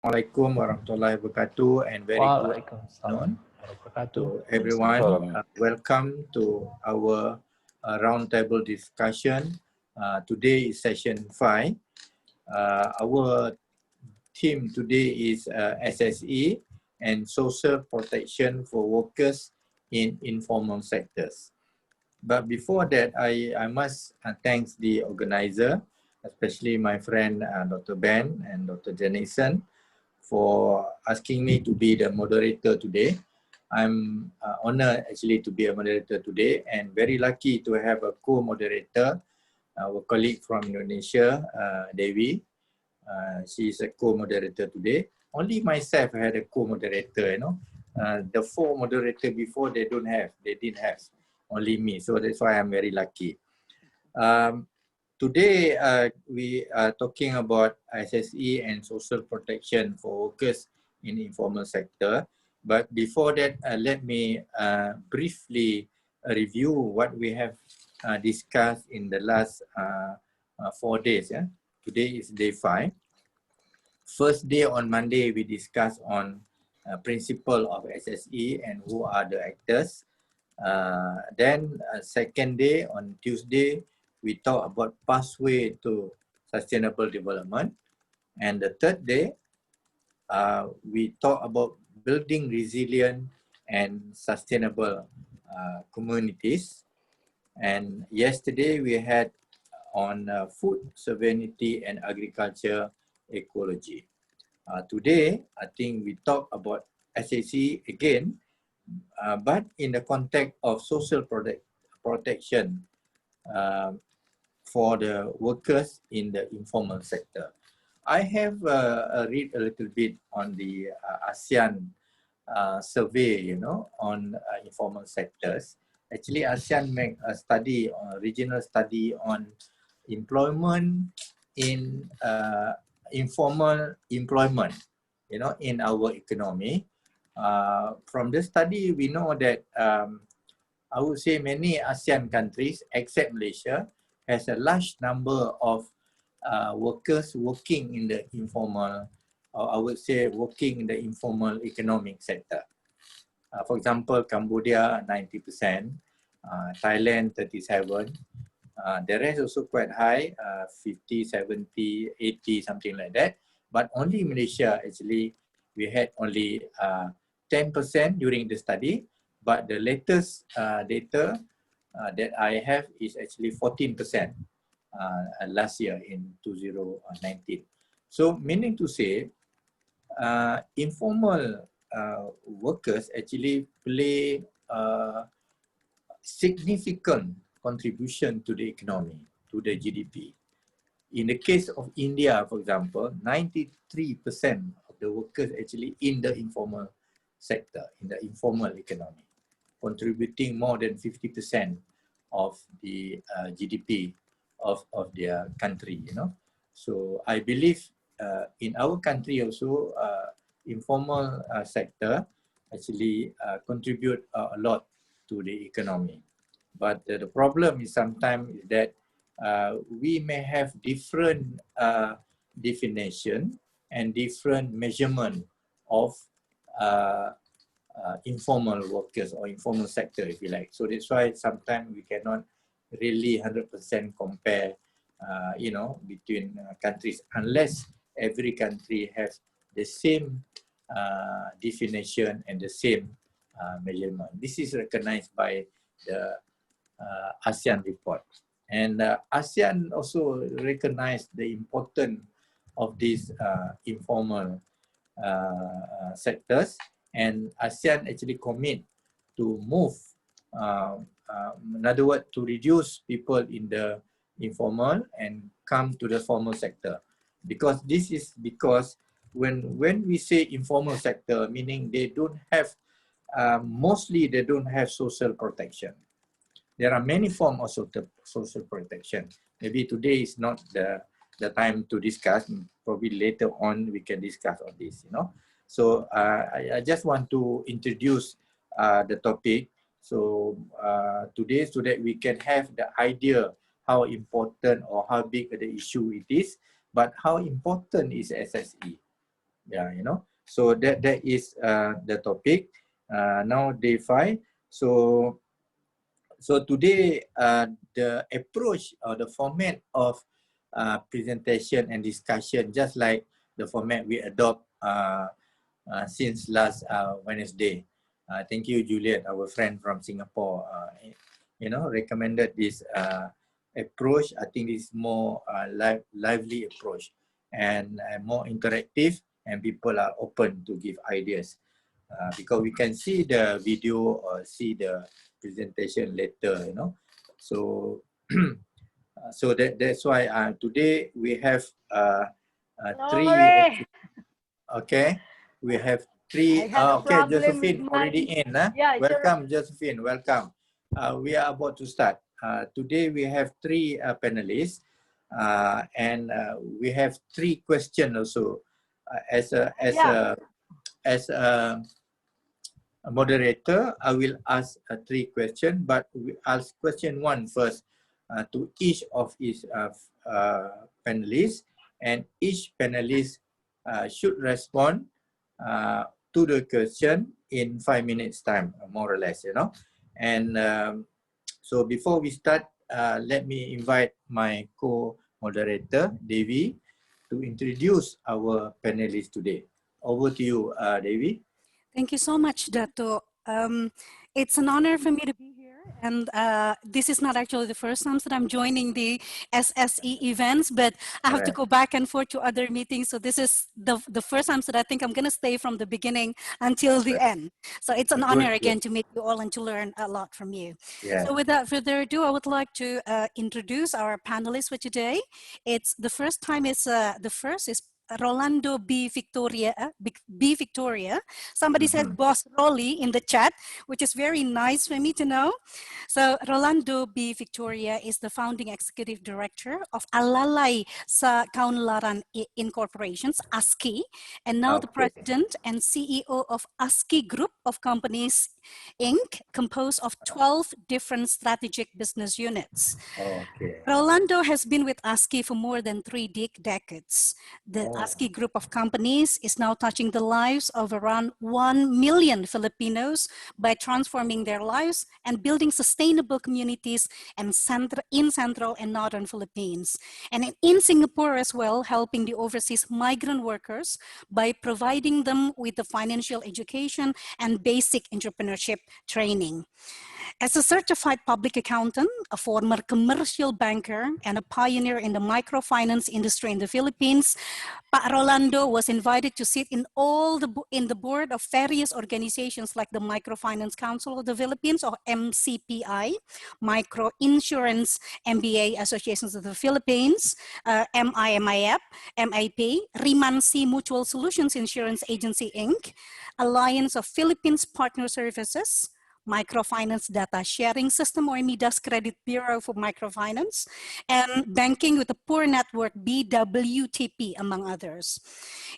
Assalamualaikum warahmatullahi wabarakatuh and very good afternoon to everyone. Welcome to our roundtable discussion. Today is session 5. Our theme today is SSE and social protection for workers in informal sectors. But before that, I must thank the organizer, especially my friend Dr. Ben and Dr. Janison, for asking me to be the moderator today. I'm honored actually to be a moderator today and very lucky to have a co-moderator, our colleague from Indonesia, Devi. She is a co-moderator today. Only myself had a co-moderator, you know. The 4 moderators before, they didn't have, only me. So that's why I'm very lucky. Today, we are talking about SSE and social protection for workers in informal sector. But before that, let me briefly review what we have discussed in the last 4 days. Yeah? Today is day 5. First day on Monday, we discussed on principle of SSE and who are the actors. Then second day on Tuesday, we talk about pathway to sustainable development. And the third day, we talk about building resilient and sustainable communities. And yesterday we had on food sovereignty and agriculture ecology. Today, I think we talk about SSE again, but in the context of social protection for the workers in the informal sector. I have read a little bit on the ASEAN survey, you know, on informal sectors. Actually, ASEAN make a study, a regional study on employment in informal employment, you know, in our economy. From the study, we know that I would say many ASEAN countries, except Malaysia, has a large number of workers working in the informal, or I would say working in the informal economic sector. For example, Cambodia, 90%, Thailand, 37%, the rest also quite high, 50, 70, 80, something like that. But only Malaysia, actually, we had only 10% during the study. But the latest data that I have is actually 14% last year in 2019. So meaning to say, informal workers actually play significant contribution to the economy, to the GDP. In the case of India, for example, 93% of the workers actually in the informal sector, in the informal economy, contributing more than 50% of the GDP of their country, you know. So I believe in our country also, informal sector actually contribute a lot to the economy. But the problem is sometimes that we may have different definition and different measurement of informal workers or informal sector, if you like. So that's why sometimes we cannot really 100% compare, you know, between countries, unless every country has the same definition and the same measurement. This is recognized by the ASEAN report. And ASEAN also recognized the importance of these informal sectors, and ASEAN actually commit to move, in other words, to reduce people in the informal and come to the formal sector. Because this is because when we say informal sector, meaning they don't have, mostly they don't have social protection. There are many forms of social protection. Maybe today is not the time to discuss. Probably later on we can discuss on this, you know. So I just want to introduce the topic. So today, so that we can have the idea how important or how big the issue it is, but how important is SSE. Yeah, you know. So that is the topic. Now day 5. So today the approach or the format of presentation and discussion, just like the format we adopt since last Wednesday. Thank you, Juliet, our friend from Singapore. You know, recommended this approach. I think this is more lively approach and more interactive, and people are open to give ideas because we can see the video or see the presentation later. You know, so so that's why today we have three. Okay, we have three. I had a Okay, problem with Josephine my... already in. Yeah, welcome, Josephine. Welcome. We are about to start. Today we have three panelists, and we have three questions also. As a moderator, I will ask three questions, but we ask question one first to each of his panelists, and each panelist should respond to the question in 5 minutes time, more or less, you know. And so before we start, let me invite my co-moderator, Devi, to introduce our panelists today. Over to you, Devi. Thank you so much, Dato. It's an honor for me to be here. And this is not actually the first time that I'm joining the SSE events, but I have to go back and forth to other meetings. So this is the first time that I think I'm going to stay from the beginning until the end. So it's an honor again to meet you all and to learn a lot from you. Yeah. So without further ado, I would like to introduce our panelists for today. It's the first time is Rolando B. Victoria. Somebody said Boss Rolly in the chat, which is very nice for me to know. So Rolando B. Victoria is the founding executive director of Alalay sa Kaunlaran Incorporations, ASKI, and now the president and CEO of ASKI Group of Companies, Inc., composed of 12 different strategic business units. Rolando has been with ASKI for more than 3 decades. The ASKI Group of Companies is now touching the lives of around 1 million Filipinos by transforming their lives and building sustainable communities in Central and Northern Philippines. And in Singapore as well, helping the overseas migrant workers by providing them with the financial education and basic entrepreneurship training. As a certified public accountant, a former commercial banker, and a pioneer in the microfinance industry in the Philippines, Pa Rolando was invited to sit in the board of various organizations like the Microfinance Council of the Philippines, or MCPI, Micro Insurance MBA Associations of the Philippines, MIMIF, MIP, Rimansi Mutual Solutions Insurance Agency Inc., Alliance of Philippines Partner Services, Microfinance Data Sharing System, or MIDAS Credit Bureau for Microfinance, and Banking with the Poor Network, BWTP, among others.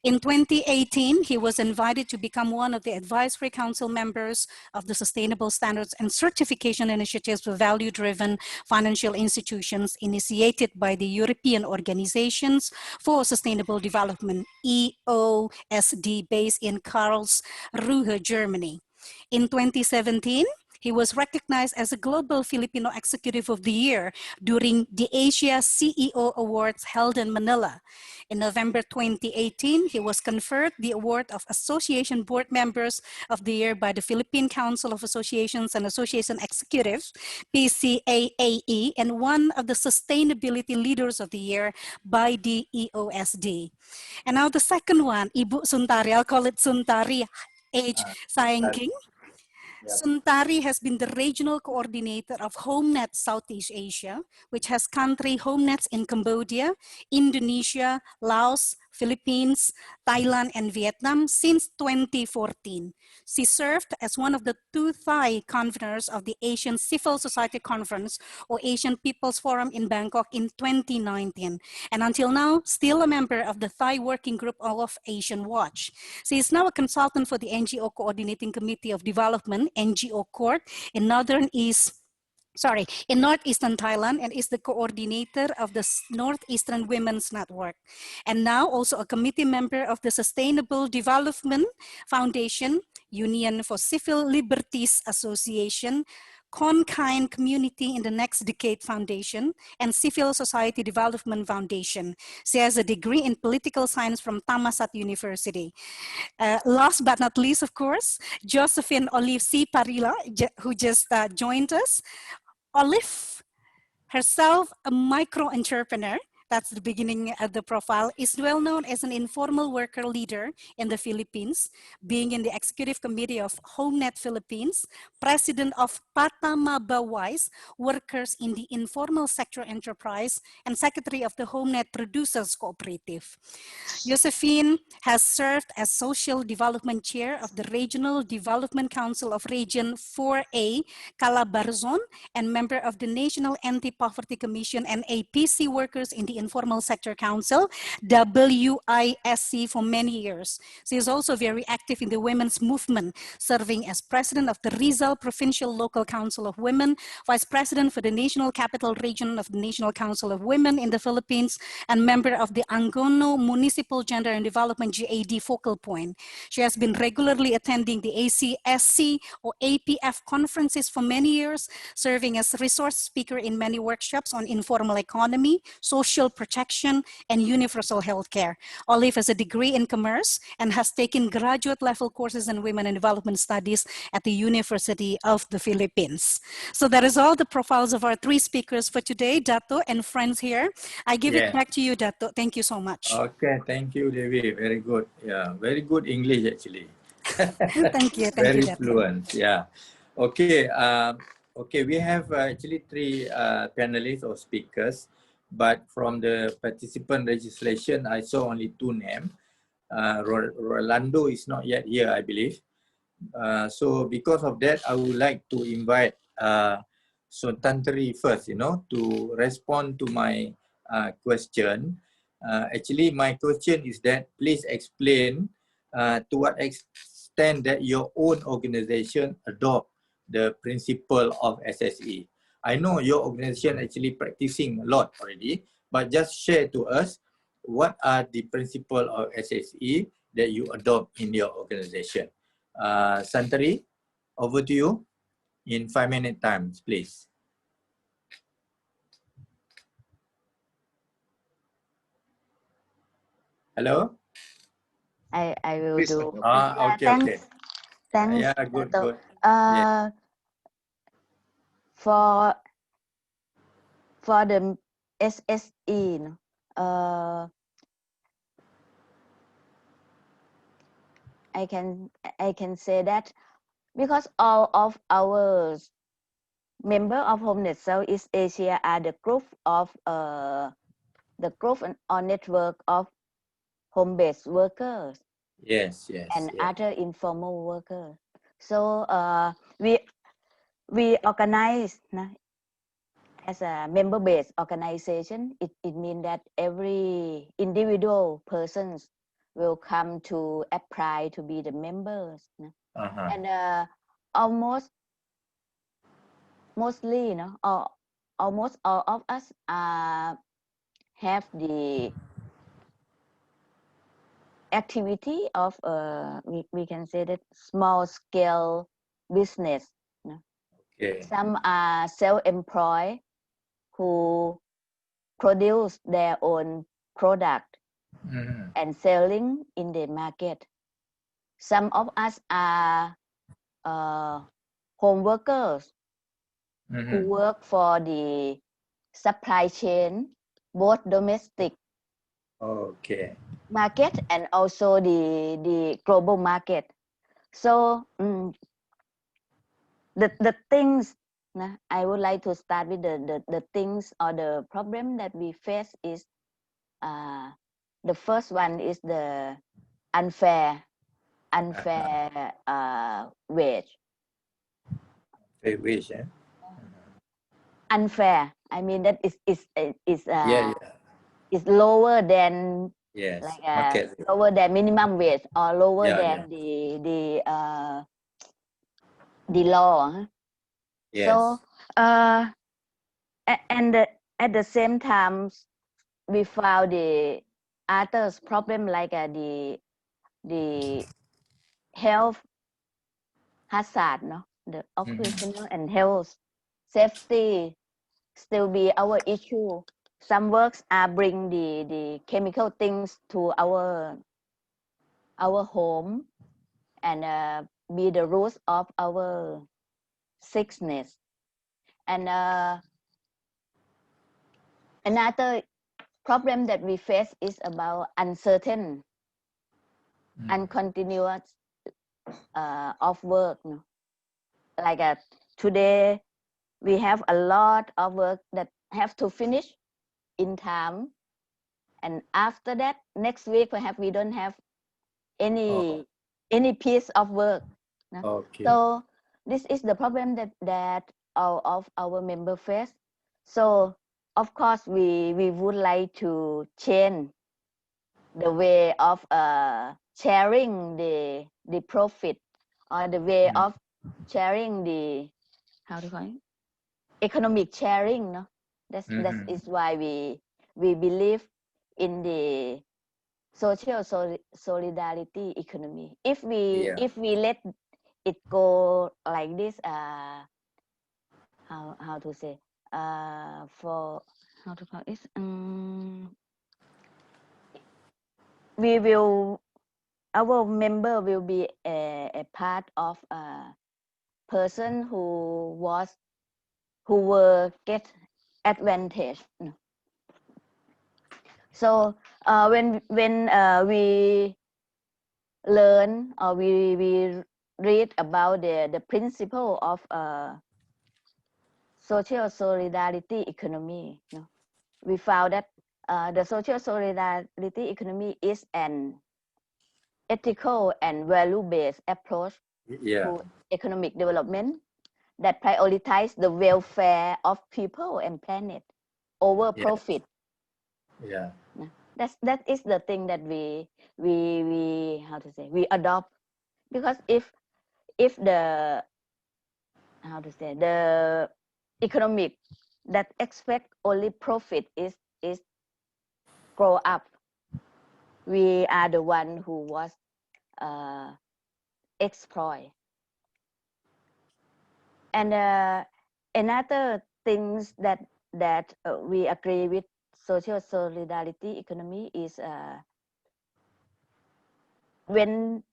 In 2018, he was invited to become one of the advisory council members of the Sustainable Standards and Certification Initiatives for Value-Driven Financial Institutions initiated by the European Organizations for Sustainable Development, EOSD, based in Karlsruhe, Germany. In 2017, he was recognized as a Global Filipino Executive of the Year during the Asia CEO Awards held in Manila. In November 2018, he was conferred the award of Association Board Members of the Year by the Philippine Council of Associations and Association Executives, PCAAE, and one of the Sustainability Leaders of the Year by the EOSD. And now the second one, Ibu Suntari, I'll call it Suntari H. Sayangking. Suntari has been the regional coordinator of HomeNet Southeast Asia, which has country HomeNets in Cambodia, Indonesia, Laos, Philippines, Thailand, and Vietnam since 2014. She served as one of the 2 Thai conveners of the Asian Civil Society Conference, or Asian People's Forum, in Bangkok in 2019. And until now, still a member of the Thai Working Group of Asian Watch. She is now a consultant for the NGO Coordinating Committee of Development, NGO Court, in Northern East in Northeastern Thailand, and is the coordinator of the Northeastern Women's Network. And now also a committee member of the Sustainable Development Foundation, Union for Civil Liberties Association, Conkind Community in the Next Decade Foundation, and Civil Society Development Foundation. She has a degree in political science from Thammasat University. Last but not least, of course, Josephine Olive C. Parila, who just joined us. Olive herself, a micro-entrepreneur, that's the beginning of the profile, is well known as an informal worker leader in the Philippines, being in the executive committee of HomeNet Philippines, president of Patamabawais, workers in the informal sector enterprise, and secretary of the HomeNet Producers Cooperative. Josephine has served as Social Development Chair of the Regional Development Council of Region 4A, Calabarzon, and member of the National Anti-Poverty Commission and APC Workers in the Informal Sector Council, WISC, for many years. She is also very active in the women's movement, serving as president of the Rizal Provincial Local Council of Women, vice president for the National Capital Region of the National Council of Women in the Philippines, and member of the Angono Municipal Gender and Development GAD focal point. She has been regularly attending the CSTSE or APF conferences for many years, serving as resource speaker in many workshops on informal economy, social protection, and universal healthcare. Olive has a degree in commerce and has taken graduate level courses in women and development studies at the University of the Philippines. So that is all the profiles of our three speakers for today, Dato and friends here. I give it back to you, Dato. Thank you so much. Okay, thank you, Devi. Very good. Yeah, very good English actually. Thank you, very Dato. fluent. Yeah. Okay. Okay, we have actually three panelists or speakers, but from the participant registration, I saw only two names. Rolando is not yet here, I believe. So because of that, I would like to invite Sotantri first, to respond to my question. Actually, my question is that please explain to what extent that your own organization adopt the principle of SSE. I know your organization actually practicing a lot already, but just share to us what are the principle of SSE that you adopt in your organization. Santari, over to you in 5-minute time, please. Hello? I will please. do. Okay, thanks, okay. Thanks. Yeah, good, good. For the SSE, I can say that because all of our members of HomeNet Southeast Asia are the group of or network of home-based workers. Yes, yes. And other informal workers. So we organize as a member-based organization. It means that every individual persons will come to apply to be the members. And mostly, almost all of us have the activity of we can say that small scale business. Okay. Some are self-employed who produce their own product and selling in the market. Some of us are home workers who work for the supply chain, both domestic market and also the global market. So the things I would like to start with the things or the problem that we face is the first one is the unfair wage. Fair wage, Unfair. I mean that is lower than lower than minimum wage or lower than the law. Yes. So And at the same time, we found the others problem like the health hazard, no, the occupational and health safety still be our issue. Some works are bring the chemical things to our home and be the root of our sickness. And another problem that we face is about uncertain and continuous of work. No? Like today, we have a lot of work that have to finish in time, and after that, next week perhaps we don't have any piece of work. No? Okay. So this is the problem that all of our member face. So of course we would like to change the way of sharing the profit, or the way of sharing the, how to call it, economic sharing. No, that is why we believe in the social solidarity economy. If we let it go like this, how to say, for how to call it, we will, our member will be a part of a person who will get advantage. So when we learn, or we read about the principle of social solidarity economy, we found that the social solidarity economy is an ethical and value-based approach to economic development that prioritize the welfare of people and planet over profit. Yeah. That is the thing that we how to say, we adopt, because if the, how to say, the economic that expect only profit is grow up, we are the one who was exploit. And another things that we agree with social solidarity economy is when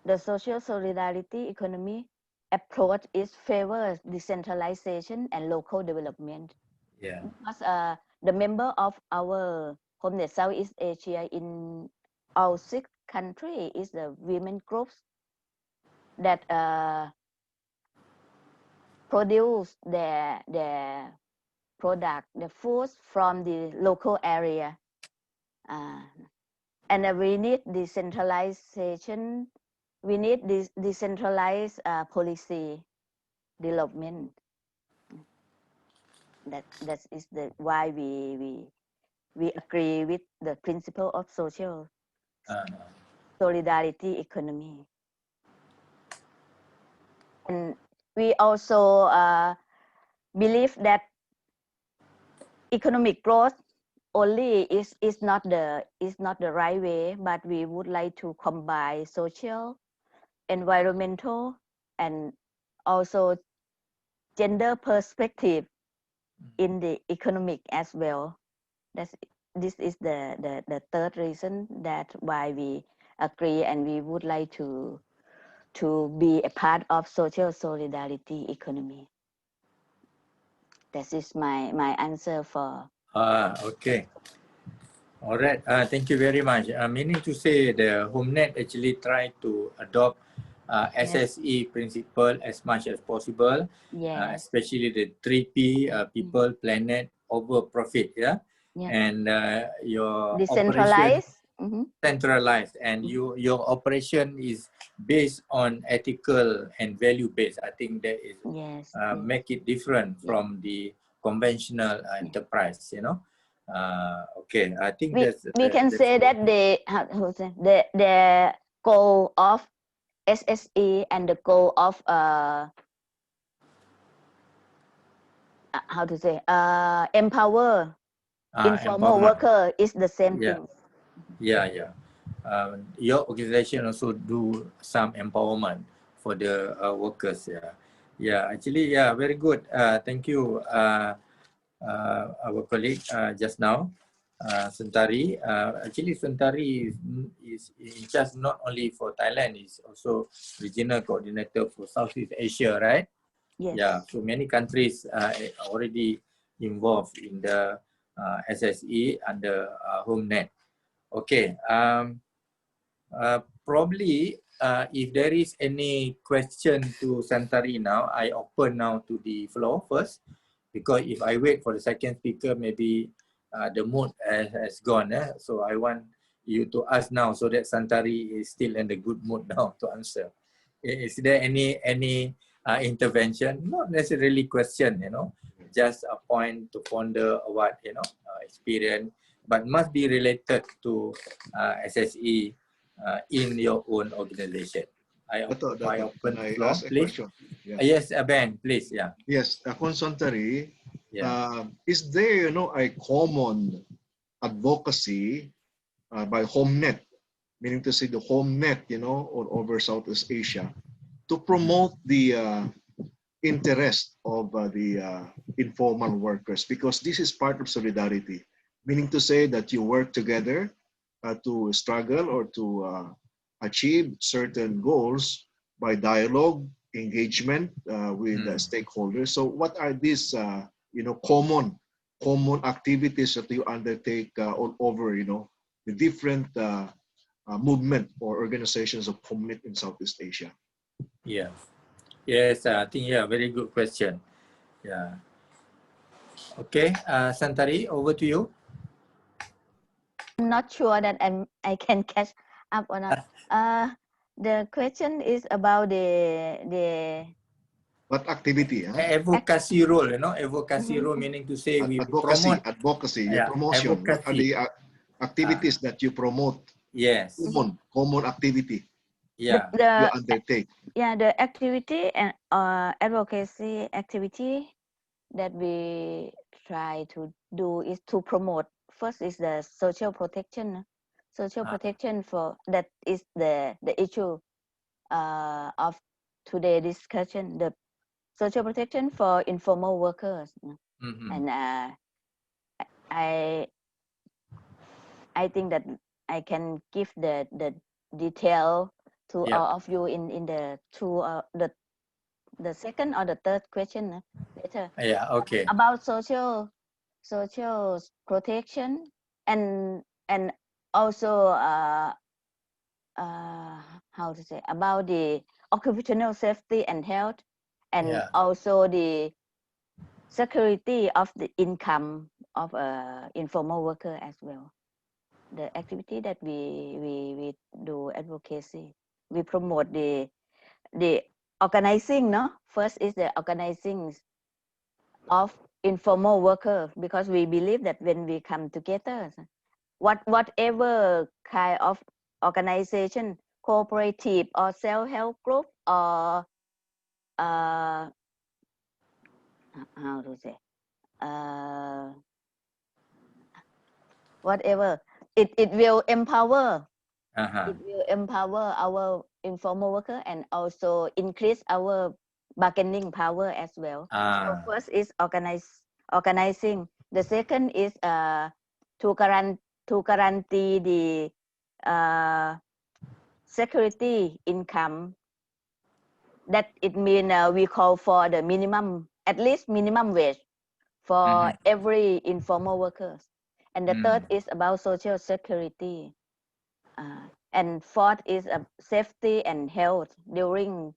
the social solidarity economy approach is favors decentralization and local development. Yeah. Because the member of our HomeNet Southeast Asia in all 6 countries is the women groups that produce their product, the foods from the local area. And we need decentralization. We need this decentralized policy development. That is the why we agree with the principle of social solidarity economy. And we also believe that economic growth only is not the right way, but we would like to combine social, environmental, and also gender perspective in the economic as well. This is the third reason that why we agree, and we would like to be a part of social solidarity economy. That is my answer for. Okay. All right. Thank you very much. Meaning to say, the HomeNet actually try to adopt SSE principle as much as possible, especially the 3P, people, planet, over profit, and your decentralized, centralized, and your operation is based on ethical and value based. I think that is make it different from the conventional enterprise, okay, I think we can say that the goal of SSE and the goal of how to say, empower informal empowerment. worker is the same Yeah. thing. Yeah. Your organization also do some empowerment for the workers. Yeah. Actually, yeah, very good. Thank you, our colleague just now, Sentari. Actually, Sentari is in charge not only for Thailand, is also regional coordinator for Southeast Asia, right? Yes. Yeah. So many countries are already involved in the SSE under HomeNet. Okay. Probably if there is any question to Santari now, I open now to the floor first, because if I wait for the second speaker, maybe the mood has gone. So I want you to ask now so that Santari is still in the good mood now to answer. Is there any intervention? Not necessarily question, just a point to ponder what, experience, but must be related to SSE in your own organization. I open the floor, please. Yes, Ben, please. Yeah. Yes, Santari, Yeah. is there, a common advocacy by HomeNet, meaning to say the HomeNet, all over Southeast Asia, to promote the interest of the informal workers? Because this is part of solidarity, meaning to say that you work together to struggle or to achieve certain goals by dialogue, engagement with stakeholders. So what are these, common activities that you undertake all over, the different movement or organizations of HomeNet in Southeast Asia? Yeah. Yes, I think, very good question. Yeah. Okay, Santari, over to you. I'm not sure that I can catch up or not. The question is about the what activity? Advocacy role, advocacy role, meaning to say we promote advocacy, your promotion. Advocacy. What are the activities that you promote? Yes. Common activity. Yeah. You undertake. Yeah, the activity and advocacy activity that we try to do is to promote. First is the social protection. Social protection for that is the issue of today's discussion. The social protection for informal workers, and I think that I can give the detail to all of you in the two the second or the third question later. Yeah. Okay. About social protection and also how to say, about the occupational safety and health, and also the security of the income of informal worker as well. The activity that we do advocacy, we promote the organizing, no? First is the organizing of informal worker, because we believe that when we come together, whatever kind of organization, cooperative or self-help group, or how to say, whatever, it will empower. It will empower our informal worker and also increase our bargaining power as well. So first is organizing. The second is to guarantee the security income. That it means we call for the minimum, at least minimum wage for every informal workers. And the third is about social security. And fourth is safety and health during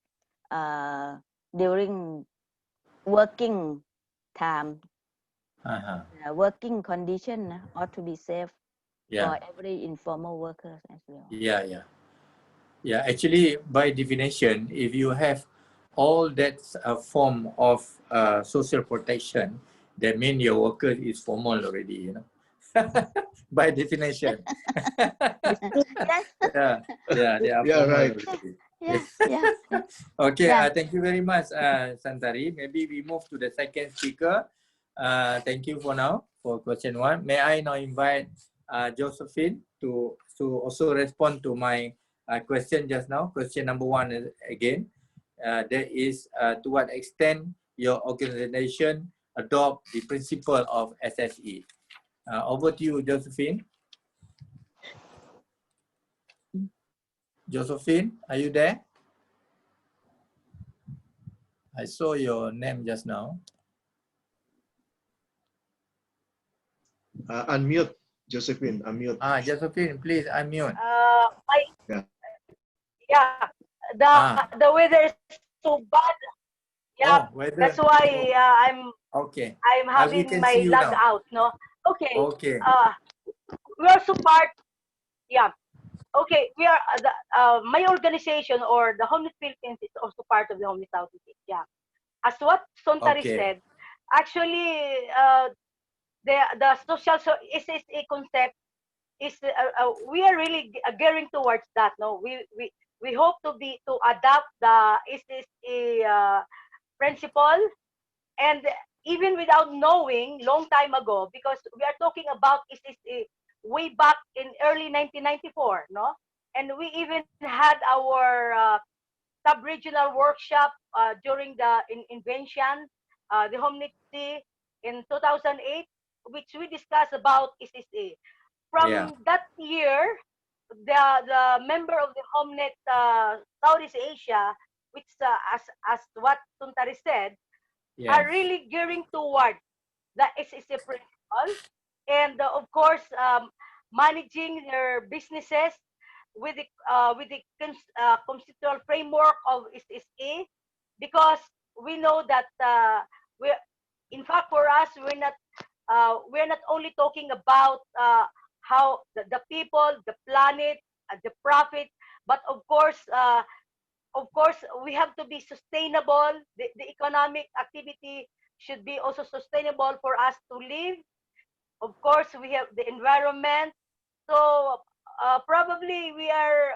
working time. Working condition ought to be safe for every informal workers as well. Yeah. Actually, by definition, if you have all that form of social protection, that means your worker is formal already, by definition. They are formal already. Okay, thank you very much, Santari. Maybe we move to the second speaker. Thank you for now for question 1. May I now invite Josephine to also respond to my question just now. Question number 1 is, again, that is to what extent your organization adopt the principle of SSE. Over to you, Josephine. Josephine, are you there? I saw your name just now. Unmute, Josephine, unmute. Josephine, please unmute. The weather is so bad. Yeah, that's why I'm having my lag out. No, okay. Okay. We are so part. Yeah. Okay, we are my organization or the Homeless Philippines is also part of the Homeless Southeast Asia. As what Sontari said, actually, the social SSA concept is we are really gearing towards that. No, we hope to adapt the SSA principle, and even without knowing long time ago, because we are talking about SSA way back in early 1994, no? And we even had our sub-regional workshop during the invention, the Homelessy in 2008, which we discussed about SSA. From that year, the member of the HomeNet Southeast Asia, which as what Tuntari said, are really gearing toward the SSA principle, and of course managing their businesses with the conceptual framework of SSA, because we know that in fact for us we're not only talking about how the people, the planet, the profit, but of course we have to be sustainable. The economic activity should be also sustainable for us to live. Of course, we have the environment. So probably we are,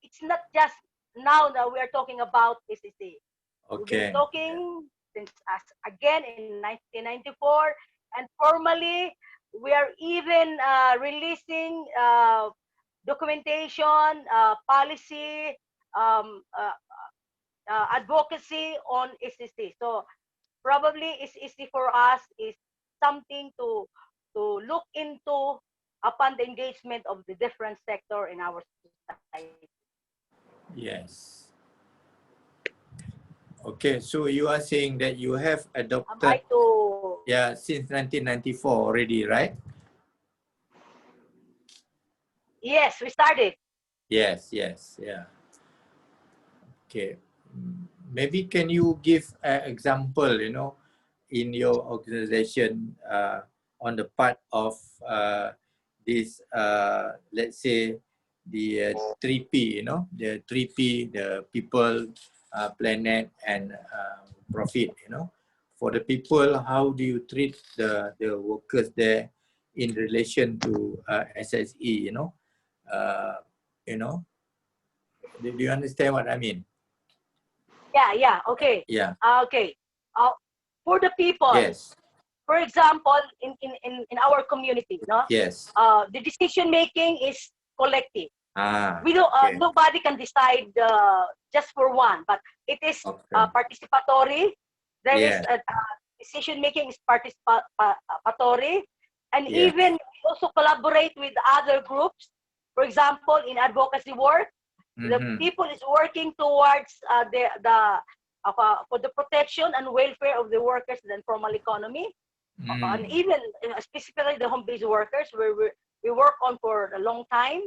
it's not just now that we are talking about SSA. We've been talking since again in 1994, and formally we are even releasing documentation, policy, advocacy on SSA. So probably SSA for us is something to look into upon the engagement of the different sector in our society. Yes. Okay, so you are saying that you have adopted since 1994 already, right? Yes, we started. Yes, yeah. Okay, maybe can you give an example, in your organization on the part of this, let's say, the 3P, the 3P, the people, planet, and profit, For the people, how do you treat the workers there in relation to SSE, Do you understand what I mean? Yeah, okay. Yeah. Okay. For the people, for example, in our community, the decision making is collective. We don't, nobody can decide just for one, but it is participatory. There is decision making is participatory, and even we also collaborate with other groups. For example, in advocacy work, the people is working towards for the protection and welfare of the workers in the informal economy, and even specifically the home-based workers, where we work on for a long time.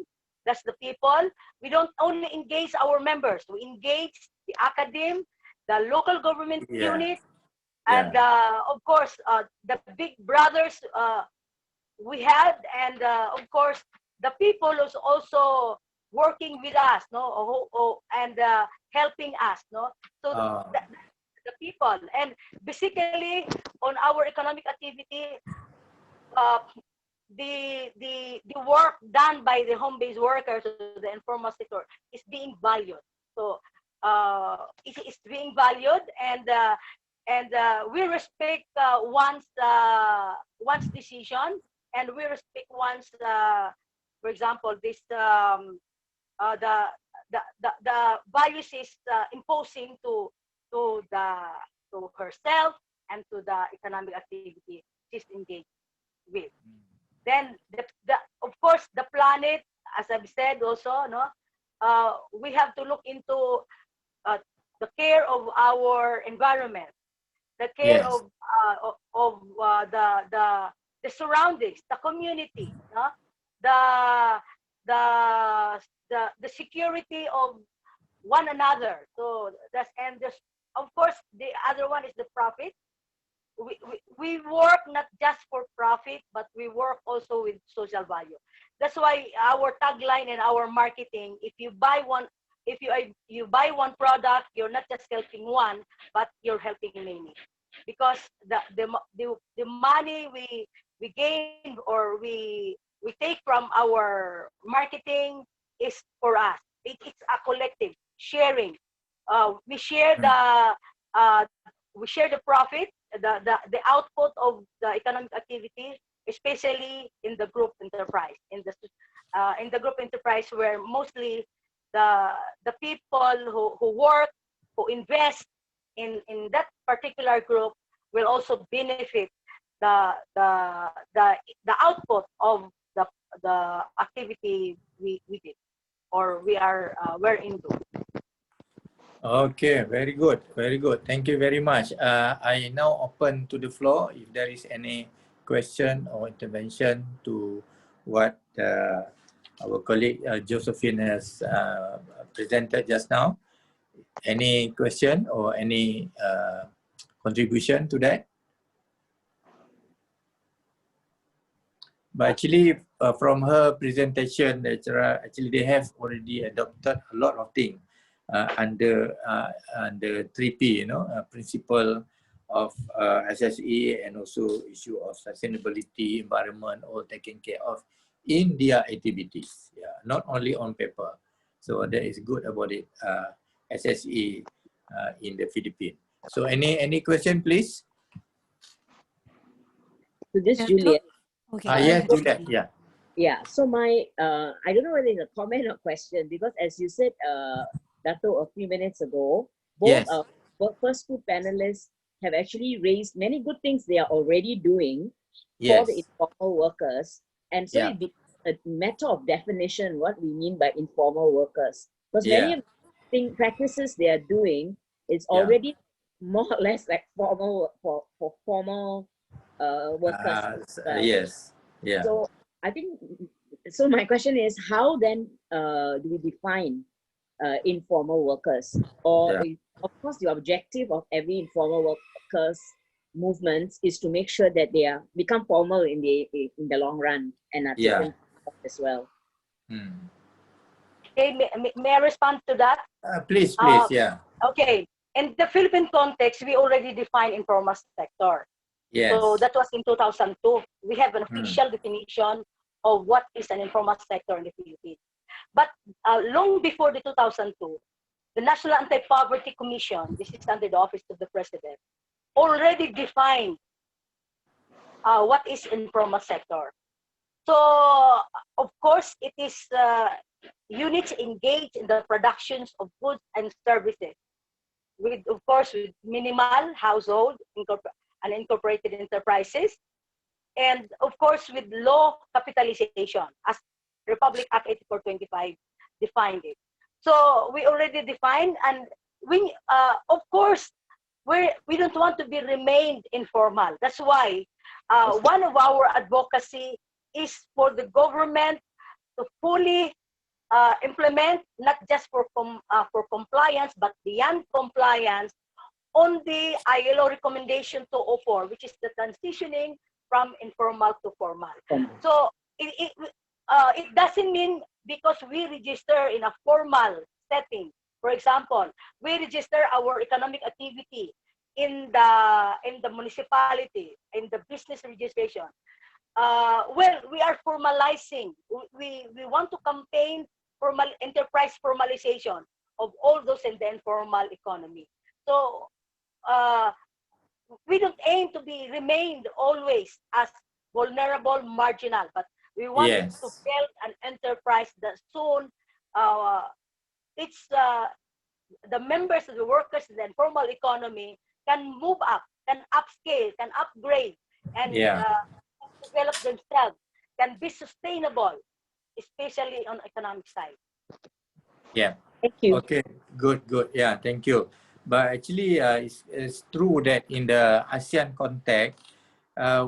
That's the people. We don't only engage our members, we engage the academe, the local government unit, and of course the big brothers we had, and of course the people who's also working with us, and helping us, So the people, and basically on our economic activity, the work done by the home-based workers, the informal sector, is being valued. So it is being valued, and and we respect one's decision, and we respect one's, for example, this the values is imposing to the to herself and to the economic activity she's engaged with. Then of course the planet, as I've said also, no, we have to look into uh, the care of our environment, the care Yes. the surroundings, the community, no? the the the security of one another. So that's, and this, of course, the other one is the profit. We work not just for profit, but we work also with social value. That's why our tagline and our marketing: if you buy one, if you buy one product, you're not just helping one, but you're helping many, because the money we gain or we take from our marketing is for us. It's a collective sharing. We share uh, we share the profit, the output of the economic activity, especially in the group enterprise, in the group enterprise, where mostly the people who work, who invest in that particular group will also benefit the output of the activity we did, or we're into. Okay, very good, very good. Thank you very much. I now open to the floor if there is any question or intervention to what our colleague Josephine has presented just now. Any question or any contribution to that? But actually, from her presentation, actually they have already adopted a lot of things under 3P, you know, principle of SSE, and also issue of sustainability, environment, all taken care of in their activities. Yeah, not only on paper. So that is good about it. SSE in the Philippines. So any question, please? To this, Yeah, Juliet. Okay. Yes, Juliet. Yeah. Yeah, so my, I don't know whether it's a comment or question, because as you said, Dato, a few minutes ago, both Yes. our first two panelists have actually raised many good things they are already doing for the Yes. informal workers. And so Yeah. it becomes a matter of definition what we mean by informal workers. Because many Yeah. of the practices they are doing is Yeah. already more or less like formal for formal workers as well. Yes. Yeah. So I think, so my question is, how then do we define informal workers? Or Yeah. of course, the objective of every informal workers movement is to make sure that they are become formal in the long run and are Yeah. taken care of as well. Okay, may I respond to that? Please, yeah. Okay, in the Philippine context, we already define informal sector. Yes. So that was in 2002. We have an official definition of what is an informal sector in the Philippines. But long before the 2002, the National Anti-Poverty Commission, this is under the Office of the President, already defined what is informal sector. So, of course, it is units engaged in the productions of goods and services, with, of course, with minimal household and incorporated enterprises, and of course with low capitalization, as Republic Act 8425 defined it. So we already defined, and we of course we don't want to be remained informal. That's why one of our advocacy is for the government to fully implement, not just for compliance, but beyond compliance, on the ILO recommendation 204, which is the transitioning from informal to formal. So it doesn't mean because we register in a formal setting. For example, we register our economic activity in the municipality, in the business registration. Well, we are formalizing. We want to campaign formal enterprise formalization of all those in the informal economy. So we don't aim to be remained always as vulnerable, marginal, but we want to Yes. build an enterprise that soon the members of the workers in the informal economy can move up, can upscale, can upgrade, and develop themselves, can be sustainable, especially on economic side. Yeah. Thank you. Okay, good. Yeah, thank you. But actually, it's true that in the ASEAN context,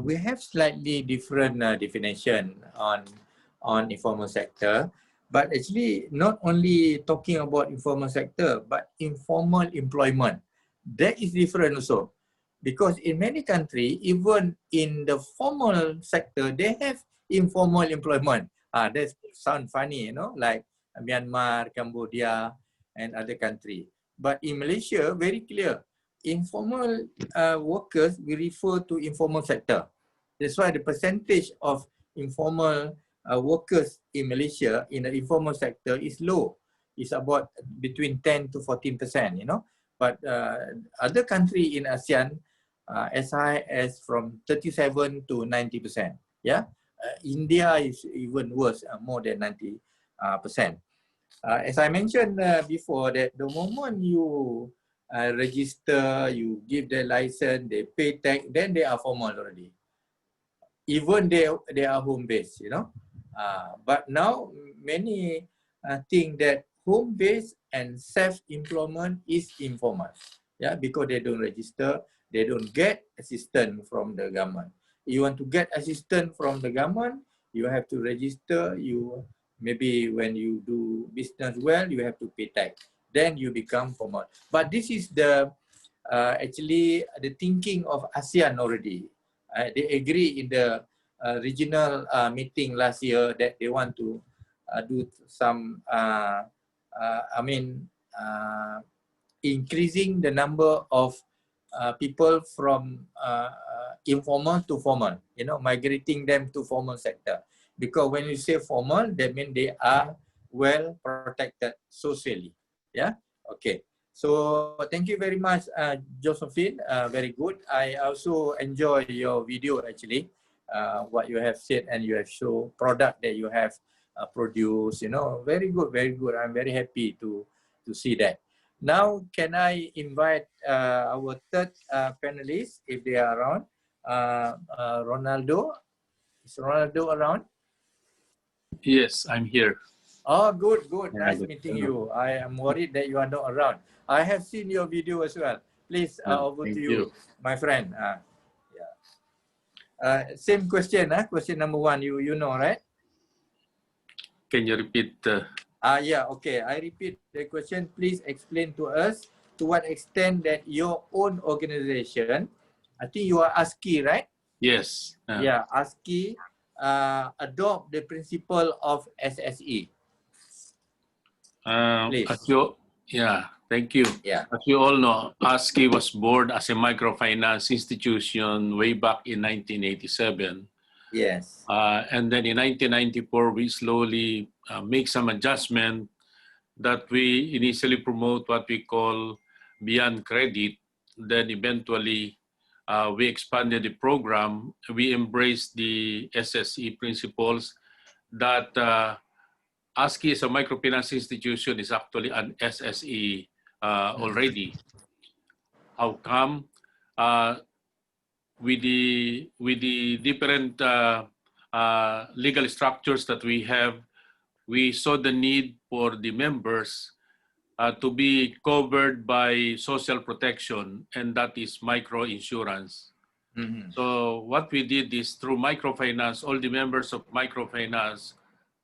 we have slightly different definition on informal sector. But actually, not only talking about informal sector, but informal employment. That is different also. Because in many countries, even in the formal sector, they have informal employment. That sounds funny, you know, like Myanmar, Cambodia, and other countries. But in Malaysia, very clear. Informal workers, we refer to informal sector. That's why the percentage of informal workers in Malaysia in the informal sector is low. It's about between 10 to 14%, you know. But other countries in ASEAN, as high as from 37 to 90%. Yeah, India is even worse, more than 90%. As I mentioned before, that the moment you register, you give the license, they pay tax, then they are formal already. Even they are home-based, you know. But now many think that home-based and self-employment is informal. Yeah, because they don't register, they don't get assistance from the government. You want to get assistance from the government, you have to register. You maybe when you do business well, you have to pay tax. Then you become formal. But this is the actually the thinking of ASEAN already. They agree in the regional meeting last year that they want to do some, increasing the number of people from informal to formal, you know, migrating them to formal sector. Because when you say formal, that means they are well protected socially. Yeah, okay. So thank you very much, Josephine. Very good. I also enjoy your video actually. What you have said, and you have shown product that you have produced. You know, very good, very good. I'm very happy to see that. Now, can I invite our third panelist if they are around? Ronaldo. Is Ronaldo around? Yes, I'm here. Oh, good, good. Nice meeting you. I am worried that you are not around. I have seen your video as well. Please, over to you, my friend. Same question, question number one, you know, right? Can you repeat? Yeah, okay. I repeat the question. Please explain to us to what extent that your own organization, I think you are ASCII, right? Yes. Yeah, ASCII adopt the principle of SSE. Thank you. Yeah. As you all know, ASCII was born as a microfinance institution way back in 1987. Yes. And then in 1994, we slowly make some adjustment that we initially promote what we call beyond credit. Then eventually, we expanded the program. We embraced the SSE principles that ASCII as a microfinance institution is actually an SSE already. How come? With the different legal structures that we have, we saw the need for the members to be covered by social protection, and that is microinsurance. Mm-hmm. So what we did is through microfinance, all the members of microfinance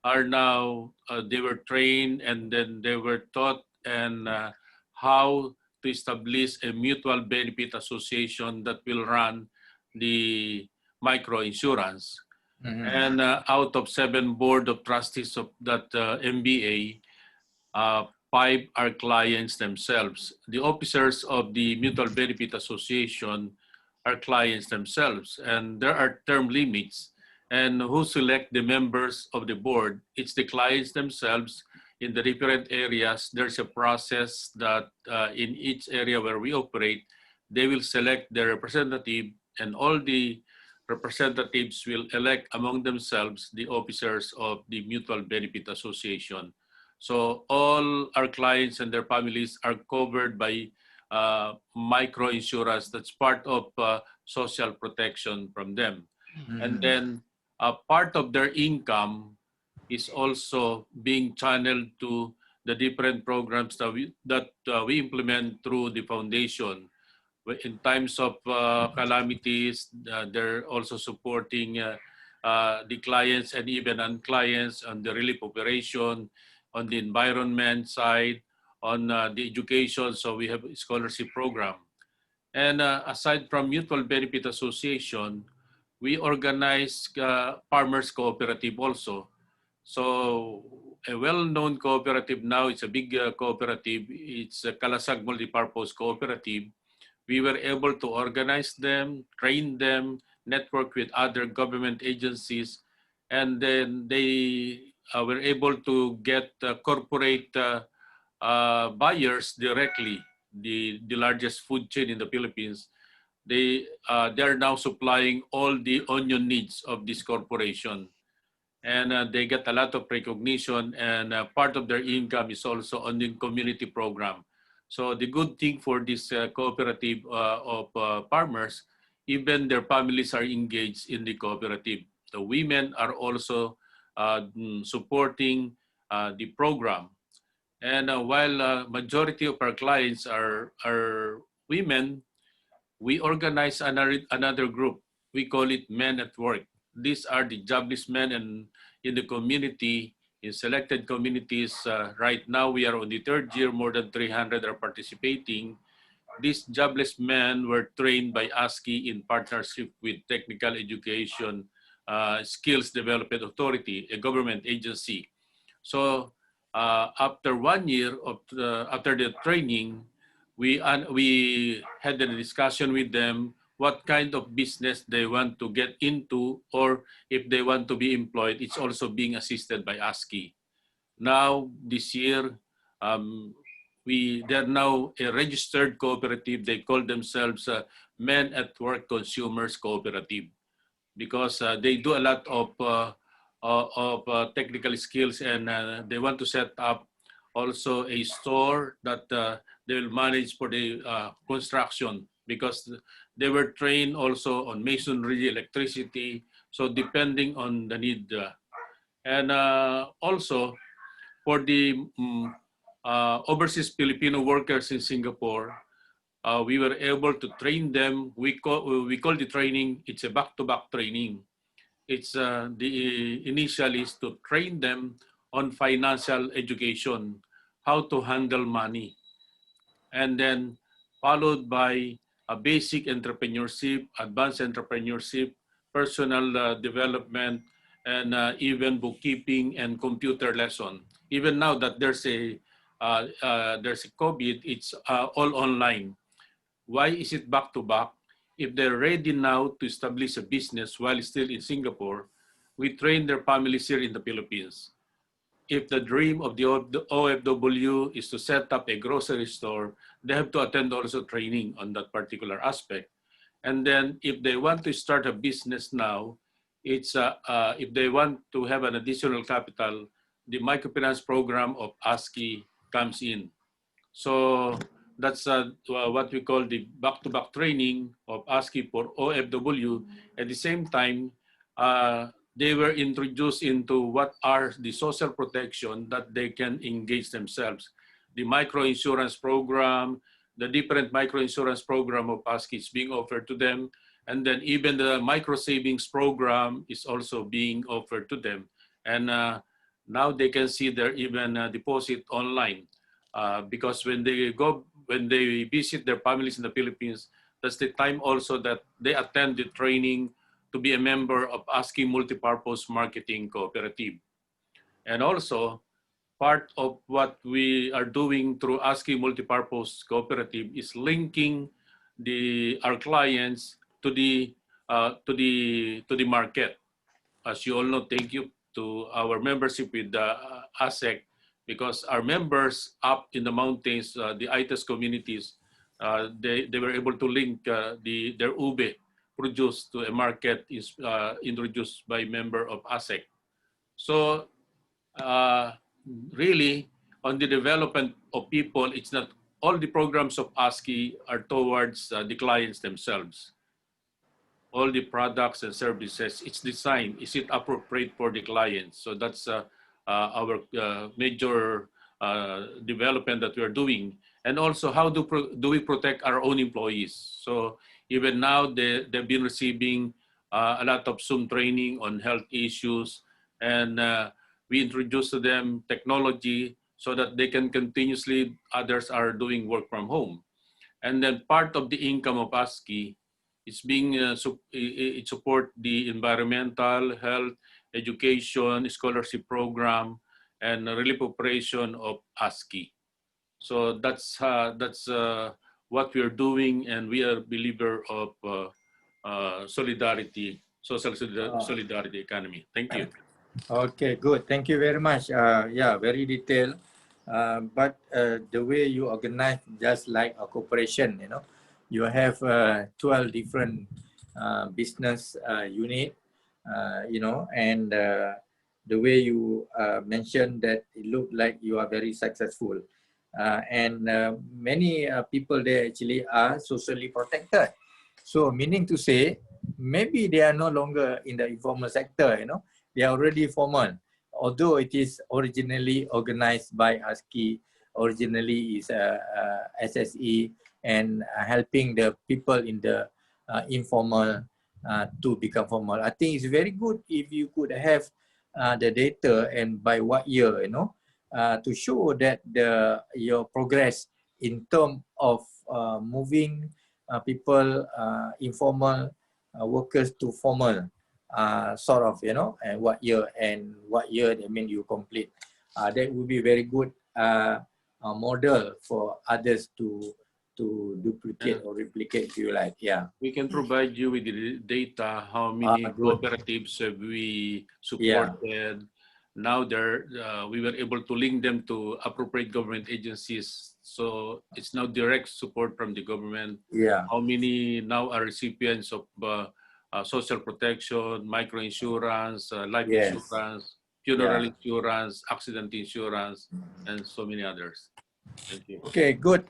are now, they were trained and then they were taught and how to establish a mutual benefit association that will run the microinsurance. Mm-hmm. And out of 7 board of trustees of that MBA, 5 are clients themselves. The officers of the Mutual Benefit Association are clients themselves, and there are term limits. And who select the members of the board? It's the clients themselves. In the different areas, there's a process that in each area where we operate, they will select their representative, and all the representatives will elect among themselves the officers of the Mutual Benefit Association. So all our clients and their families are covered by micro insurance. That's part of social protection from them. And then part of their income is also being channeled to the different programs that we implement through the foundation. In times of calamities, they're also supporting the clients and even non-clients on the relief operation, on the environment side, on the education. So we have a scholarship program. And aside from Mutual Benefit Association, we organize farmers cooperative also. So a well-known cooperative now, it's a big cooperative. It's a Kalasag Multipurpose Cooperative. We were able to organize them, train them, network with other government agencies, and then they were able to get corporate buyers directly, the largest food chain in the Philippines. They are now supplying all the onion needs of this corporation. And they get a lot of recognition, and part of their income is also on the community program. So the good thing for this cooperative of farmers, even their families are engaged in the cooperative. The women are also supporting the program. And while majority of our clients are women, we organize another group. We call it Men at Work. These are the jobless men and in the community, in selected communities. Right now, we are on the third year, more than 300 are participating. These jobless men were trained by ASCI in partnership with Technical Education Skills Development Authority, a government agency. So after 1 year of after the training, we had a discussion with them what kind of business they want to get into, or if they want to be employed, it's also being assisted by ASCI. Now, this year, they're now a registered cooperative. They call themselves Men at Work Consumers Cooperative because they do a lot of technical skills, and they want to set up also a store that they will manage for the construction, because they were trained also on masonry, electricity, so depending on the need. And also for the overseas Filipino workers in Singapore, we were able to train them. We call the training, it's a back-to-back training. It's the initial is to train them on financial education, how to handle money, and then followed by a basic entrepreneurship, advanced entrepreneurship, personal development, and even bookkeeping and computer lesson. Even now that there's a COVID, it's all online. Why is it back to back? If they're ready now to establish a business while still in Singapore, we train their families here in the Philippines. If the dream of the OFW is to set up a grocery store, they have to attend also training on that particular aspect. And then if they want to start a business now, it's if they want to have an additional capital, the microfinance program of ASCI comes in. So that's what we call the back-to-back training of ASCI for OFW. At the same time, they were introduced into what are the social protection that they can engage themselves. The microinsurance program, the different microinsurance program of ASCI is being offered to them. And then even the micro savings program is also being offered to them. And now they can see their even deposit online. Because when they visit their families in the Philippines, that's the time also that they attend the training to be a member of ASCI Multipurpose Marketing Cooperative. And also, part of what we are doing through ASCI Multipurpose Cooperative is linking our clients to the market. As you all know, thank you to our membership with the ASEC, because our members up in the mountains, the ITES communities, they were able to link their ube produced to a market is introduced by member of ASEC. So really, on the development of people, it's not all the programs of ASCII are towards the clients themselves. All the products and services, it's designed, is it appropriate for the clients? So that's our major development that we are doing. And also, how do we protect our own employees? So even now, they've been receiving a lot of Zoom training on health issues, and we introduce to them technology so that they can continuously, others are doing work from home. And then part of the income of ASCII is being, it support the environmental, health, education, scholarship program, and relief operation of ASCII. So that's what we are doing, and we are a believer of solidarity, social solidarity economy. Thank you. Okay, good. Thank you very much. Yeah, very detailed. But the way you organize, just like a corporation, you know, you have 12 different business unit, you know, and the way you mentioned that it looked like you are very successful. And many people there actually are socially protected. So meaning to say, maybe they are no longer in the informal sector, you know, they are already formal. Although it is originally organized by ASCII, originally is SSE, and helping the people in the informal to become formal. I think it's very good if you could have the data and by what year, you know, to show that your progress in terms of moving people, informal workers to formal, sort of, you know, and what year I mean you complete. That would be very good model for others to duplicate or replicate, if you like. Yeah. We can provide you with the data, how many cooperatives have we supported. Yeah. Now we were able to link them to appropriate government agencies. So it's now direct support from the government. Yeah. How many now are recipients of social protection, microinsurance, life insurance, funeral insurance, accident insurance, and so many others. Thank you. Okay, good.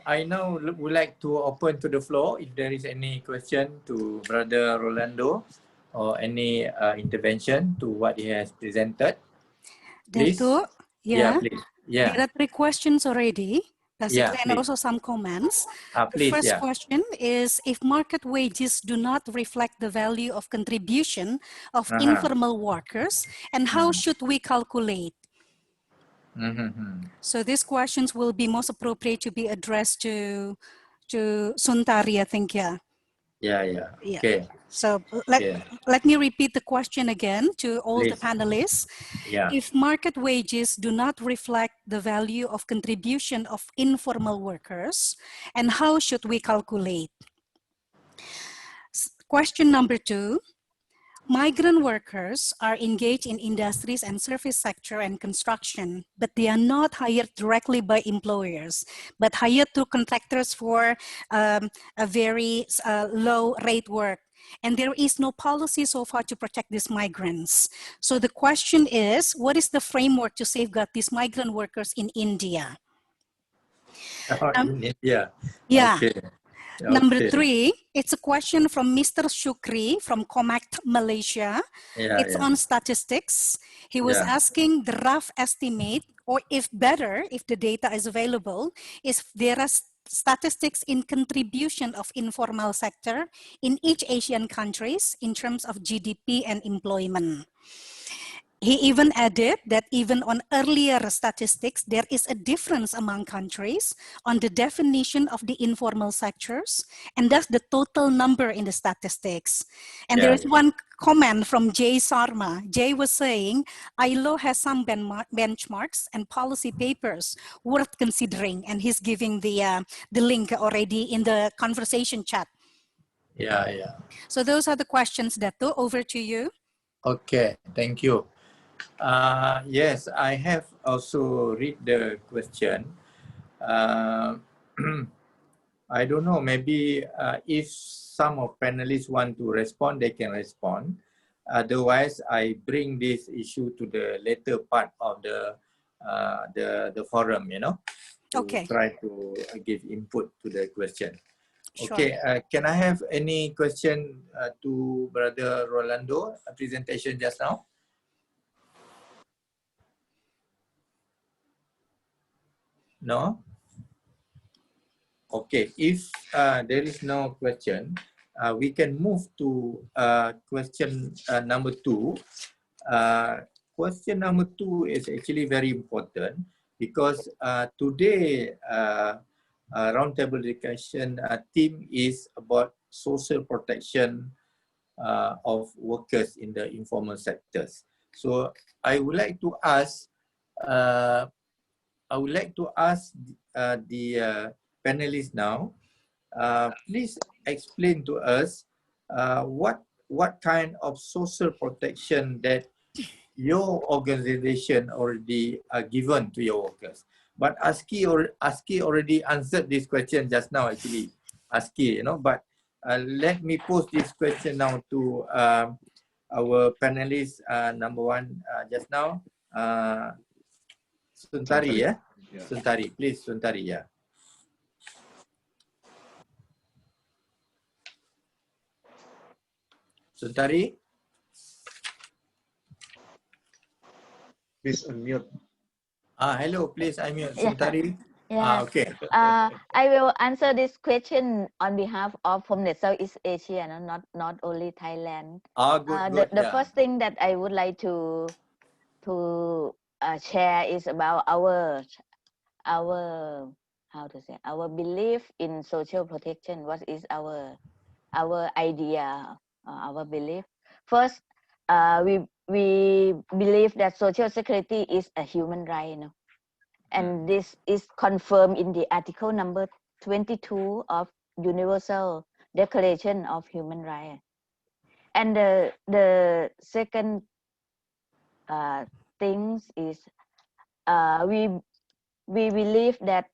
I now would like to open to the floor if there is any question to Brother Rolando or any intervention to what he has presented. Please. Dato, yeah, please. Yeah. There are 3 questions already. Basically, and also some comments. Please, the first question is, if market wages do not reflect the value of contribution of informal workers, and how should we calculate? So these questions will be most appropriate to be addressed to Suntari, I think, yeah. Yeah. Okay. So let me repeat the question again to all the panelists. Yeah. If market wages do not reflect the value of contribution of informal workers, and how should we calculate? Question number 2. Migrant workers are engaged in industries and service sector and construction, but they are not hired directly by employers, but hired through contractors for a very low rate work. And there is no policy so far to protect these migrants. So the question is, what is the framework to safeguard these migrant workers in India? In India. Yeah. Okay. Number 3, it's a question from Mr. Shukri from Comact, Malaysia. It's on statistics. He was asking the rough estimate, or if the data is available, if there are statistics in contribution of informal sector in each Asian countries in terms of GDP and employment. He even added that even on earlier statistics, there is a difference among countries on the definition of the informal sectors, and that's the total number in the statistics. And there is one comment from Jay Sarma. Jay was saying, ILO has some benchmarks and policy papers worth considering, and he's giving the link already in the conversation chat. Yeah. So those are the questions, Dato. Over to you. Okay, thank you. Yes, I have also read the question. I don't know, maybe if some of panelists want to respond, they can respond. Otherwise, I bring this issue to the later part of the forum, you know, to Okay. try to give input to the question. Sure. Okay, can I have any question to Brother Rolando, a presentation just now? No? Okay, if there is no question, we can move to question number 2. Question number 2 is actually very important because today roundtable discussion theme is about social protection of workers in the informal sectors. So I would like to ask the panelists now. Please explain to us what kind of social protection that your organization already given to your workers. But ASCII already answered this question just now, actually, ASCII, you know. But let me pose this question now to our panelists. Number 1 just now, Suntari, yeah? Suntari, please, Suntari, yeah. Suntari? Please unmute. Hello, please unmute. Suntari? Yeah. Okay. I will answer this question on behalf of Homenet Southeast Asia, not only Thailand. Good, The first thing that I would like to share is about our how to say, our belief in social protection. What is our idea, our belief? First, we believe that social security is a human right, you know? And this is confirmed in the article number 22 of Universal Declaration of Human Rights. And the second things is we believe that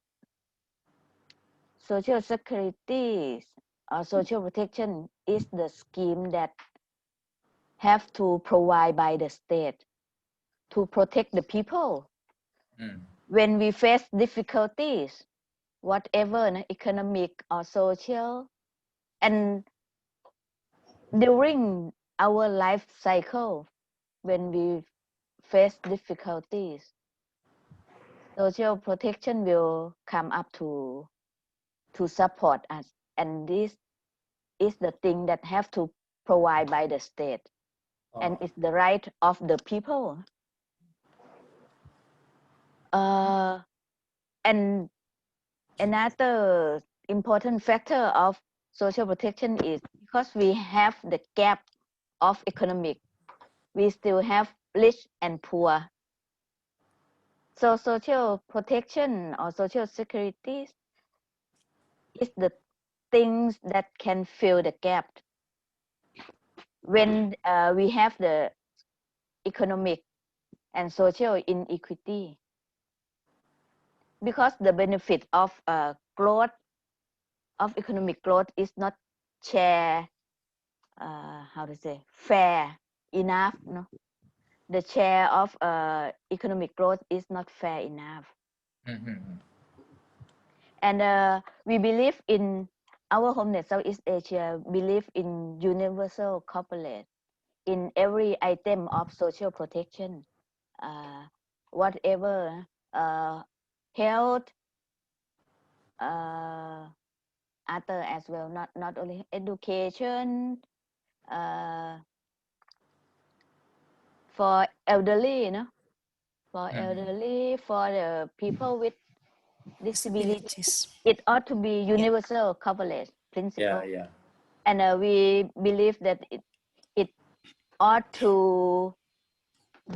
social security or social protection is the scheme that have to provide by the state to protect the people when we face difficulties, whatever, economic or social, and during our life cycle, when we face difficulties, social protection will come up to support us, and this is the thing that have to provide by the state, and it's the right of the people. And another important factor of social protection is because we have the gap of economic, we still have rich and poor. So social protection or social security is the things that can fill the gap when we have the economic and social inequity. Because the benefit of growth, of economic growth is not share, how to say, fair enough, no? The share of economic growth is not fair enough. And we believe in our Homenet Southeast Asia, believe in universal corporate in every item of social protection, whatever, health, other as well, not only education, for elderly, you know, for elderly, for the people with disabilities, it ought to be universal coverage principle. And we believe that it ought to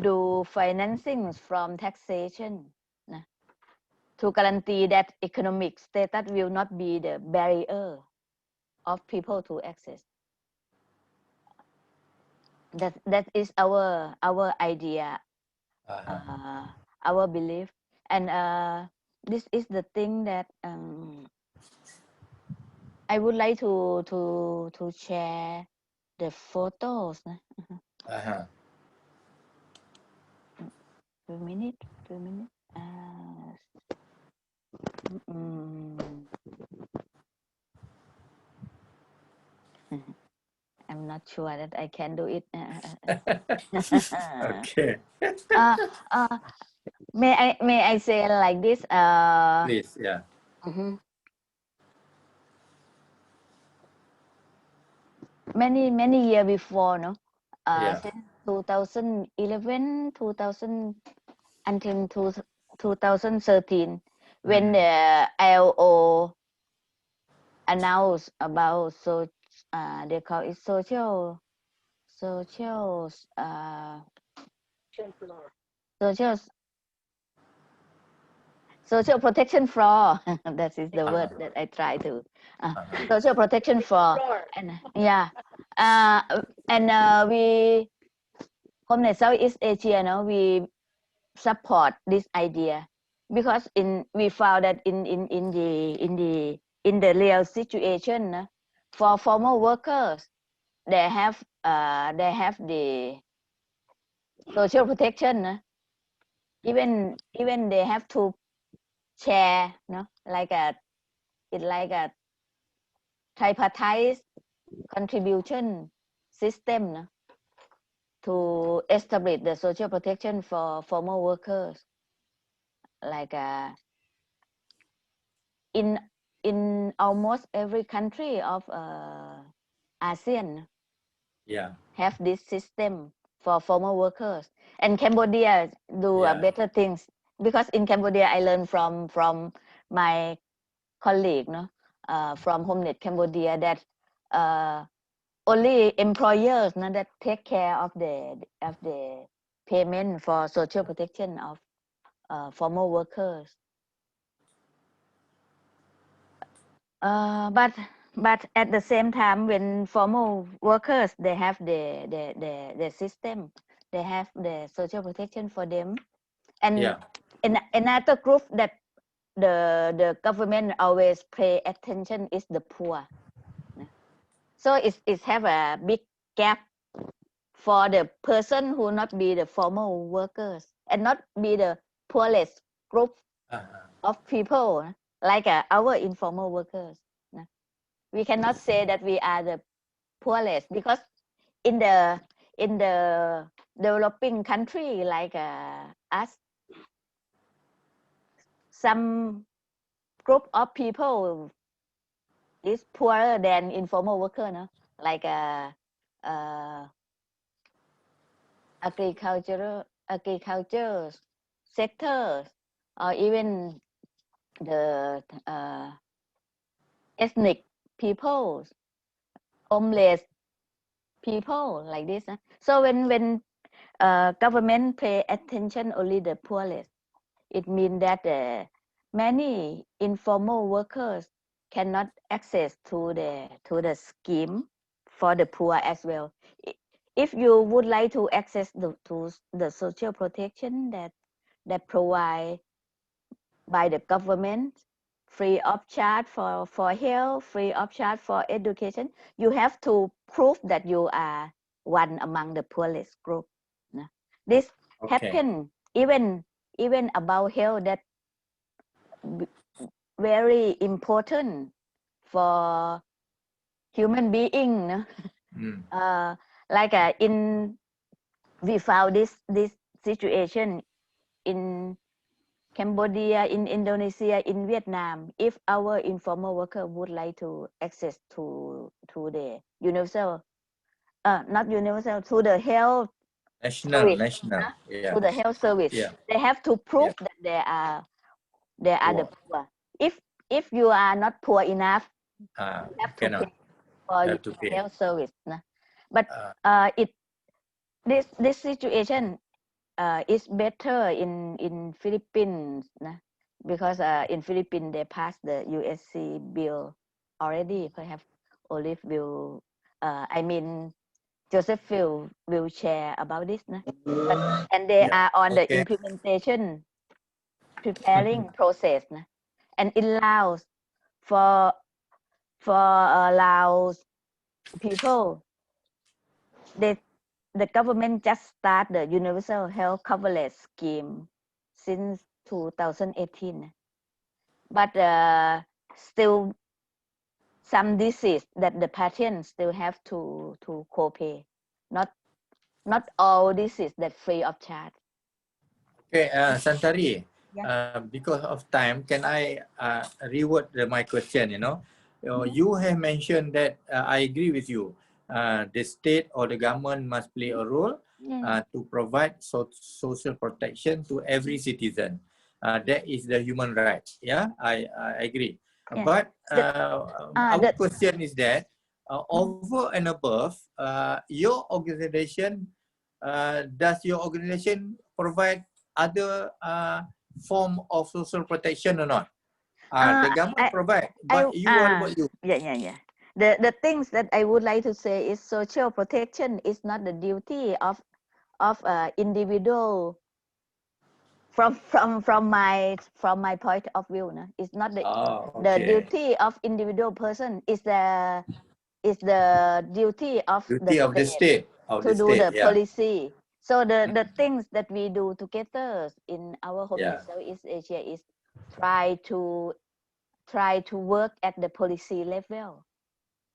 do financing from taxation to guarantee that economic status will not be the barrier of people to access. That is our idea, our belief, and this is the thing that I would like to share the photos. 2 minutes. 2 minutes. I'm not sure that I can do it. Okay. May I say like this? Please, yeah. Many years before, no? Yeah. Since 2011, 2000 until 2013, when the ILO announced about they call it social social protection floor. That is the word that I try to social protection floor. And we Homenet Southeast Asia, no, we support this idea because we found that in the real situation, for formal workers, they have the social protection, even they have to share, no, like a tripartite contribution system, no, to establish the social protection for formal workers, like in almost every country of ASEAN, have this system for formal workers, and Cambodia do better things, because in Cambodia I learned from my colleague, no, from HomeNet Cambodia, that only employers, no, that take care of the payment for social protection of formal workers. But at the same time, when formal workers, they have the system, they have the social protection for them, and another group that the government always pay attention is the poor. So it have a big gap for the person who not be the formal workers and not be the poorest group of people, like our informal workers. We cannot say that we are the poorest, because in the developing country like us, some group of people is poorer than informal worker, no? Like agriculture sectors, or even the ethnic peoples, homeless people, like this. So when government pay attention only the poorest, it means that many informal workers cannot access to the scheme for the poor as well. If you would like to access to the social protection that provide by the government, free of charge for health, free of charge for education, you have to prove that you are one among the poorest group. This happen even about health, that very important for human being. Like we found this situation in Cambodia, in Indonesia, in Vietnam. If our informal worker would like to access to the universal, not universal, to the health service, to the health service, they have to prove that they are the poor. If you are not poor enough, you have to pay for your health service. But this situation is better in Philippines, because in Philippines they passed the USC bill already. Perhaps Olive will, Joseph will share about this. And they are on the implementation preparing process, and it allows for for Laos people, the government just started the universal health coverage scheme since 2018, but still some disease that the patients still have to co-pay. Not all disease that free of charge. Okay, Santari, Yeah. because of time, can I reword my question, You have mentioned that I agree with you. The state or the government must play a role to provide social protection to every citizen. That is the human right. Yeah, I agree. Yeah. But our question is that over and above, your organization, does your organization provide other form of social protection or not? The government provide, but what about you? Yeah. The things that I would like to say is social protection is not the duty of individual. From my point of view, no? It's not the duty of individual person. Is the duty of the state to do the policy. So the things that we do together in our home in Southeast Asia is try to work at the policy level,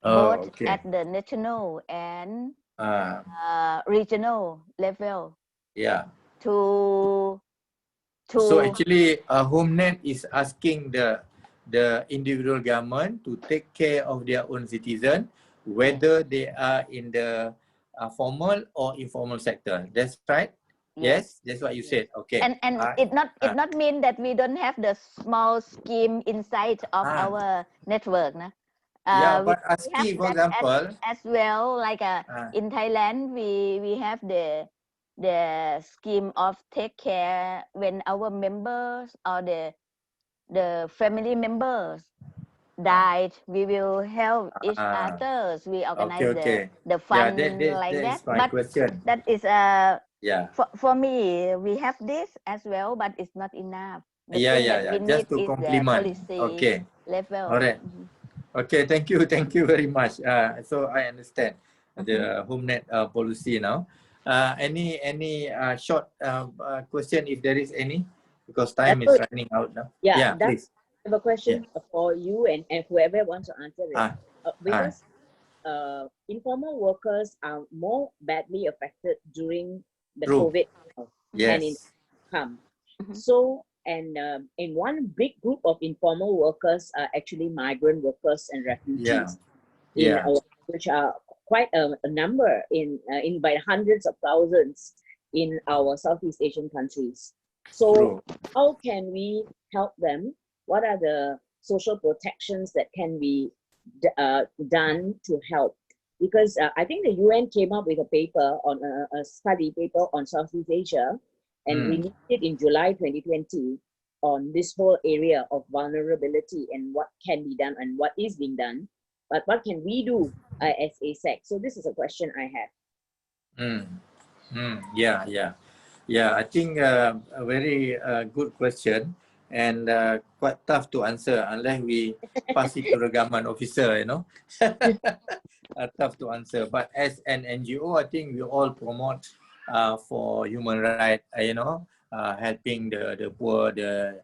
both at the national and regional level. Yeah. So actually, HomeNet is asking the individual government to take care of their own citizen, whether they are in the formal or informal sector. That's right. Yes, that's what you said. Okay. And it not mean that we don't have the small scheme inside of our network, no? But ASCII, for example, as well, like in Thailand, we have the scheme of take care when our members or the family members died. We will help each other. We organize the fund like that. My question. That is for me, we have this as well, but it's not enough. The thing that we Just need to is complement. the policy level. All right. Okay, thank you very much. So I understand the HomeNet policy now. Any short question, if there is any, because time is running out now. Yeah, please. I have a question for you and whoever wants to answer it. Because informal workers are more badly affected during the COVID and in come. So, and in one big group of informal workers are actually migrant workers and refugees, which are quite a number in by hundreds of thousands in our Southeast Asian countries. So, how can we help them? What are the social protections that can be done to help? Because I think the UN came up with a paper on a study paper on Southeast Asia, and released it in July 2020 on this whole area of vulnerability and what can be done and what is being done. But what can we do as ASEC? So this is a question I have. I think a very good question and quite tough to answer unless we pass it to the government officer, tough to answer. But as an NGO, I think we all promote for human rights, helping the poor, the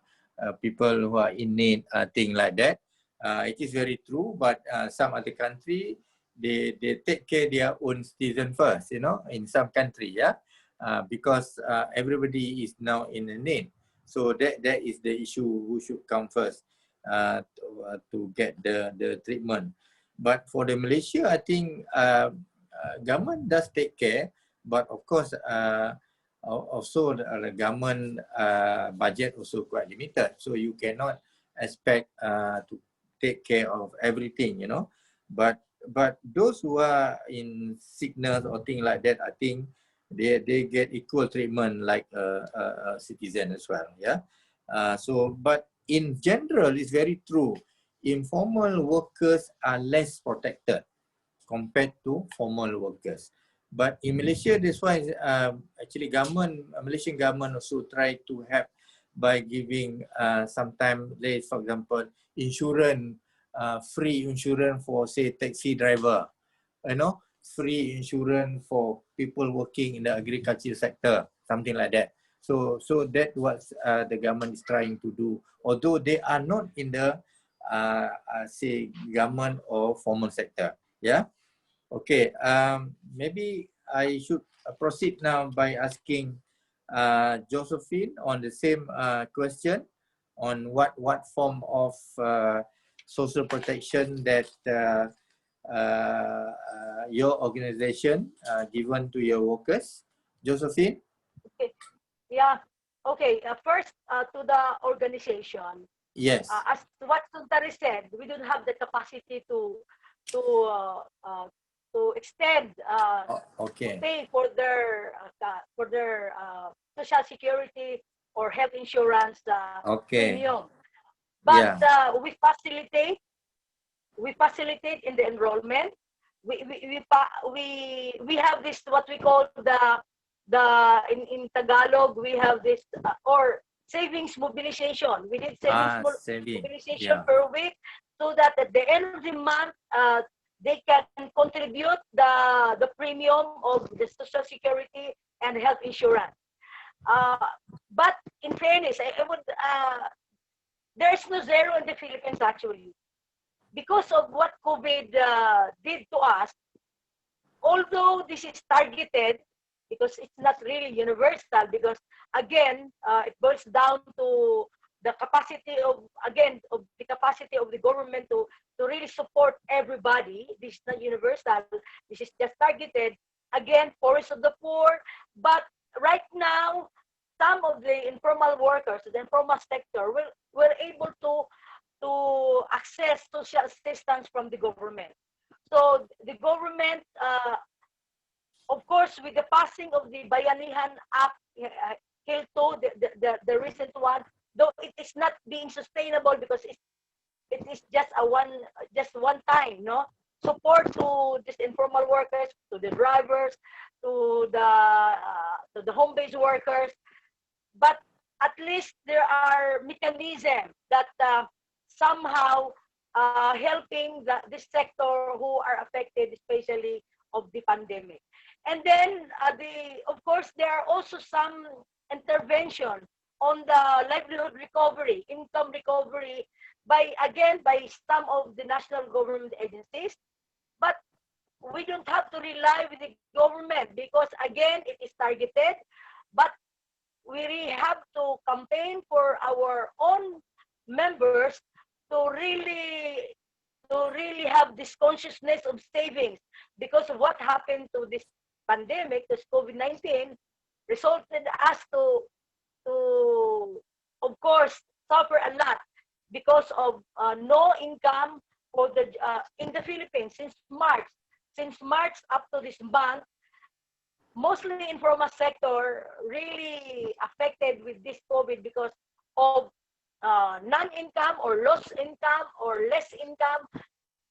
people who are in need, things like that. It is very true, but some other country, they take care of their own citizen first, in some country, because everybody is now in a need. So that is the issue who should come first to get the treatment. But for the Malaysia, I think government does take care, but of course, also the government budget also quite limited. So you cannot expect to take care of everything, But those who are in sickness or things like that, I think they get equal treatment like a citizen as well, but in general, it's very true. Informal workers are less protected compared to formal workers. But in Malaysia, that's why actually Malaysian government also try to help by giving sometimes, for example, insurance free insurance for, say, taxi driver, free insurance for people working in the agriculture sector, something like that. So that what the government is trying to do, although they are not in the say government or formal sector. Yeah. Okay. Maybe I should proceed now by asking Josephine on the same question on what form of social protection that your organization given to your workers. Josephine? Okay. Yeah. Okay. First, to the organization. Yes. As what Suntari said, we don't have the capacity to extend okay. to pay for their social security or health insurance okay. premium. But yeah. We facilitate in the enrollment. We have this what we call in Tagalog, we have this or savings mobilization. We did savings mobilization per week, so that at the end of the month they can contribute the premium of the social security and health insurance. But in fairness, I would there's no zero in the Philippines actually, because of what COVID did to us. Although this is targeted, because it's not really universal, because again it boils down to the capacity of the government to really support everybody. This is not universal. This is just targeted. Again, poorest of the poor. But right now, some of the informal workers, the informal sector, were able to access social assistance from the government. So the government, of course, with the passing of the Bayanihan Act, Hilto, the recent one, though it is not being sustainable because it is just one time, no? Support to these informal workers, to the drivers, to the home-based workers. But at least there are mechanisms that somehow helping this sector who are affected, especially of the pandemic. And then of course, there are also some intervention on the livelihood recovery, income recovery by some of the national government agencies. But we don't have to rely with the government because again, it is targeted. But we really have to campaign for our own members to really have this consciousness of savings, because of what happened to this pandemic, this COVID-19, resulted us to of course suffer a lot because of no income for the in the Philippines since March up to this month. Mostly informal sector really affected with this COVID because of non-income or lost income or less income.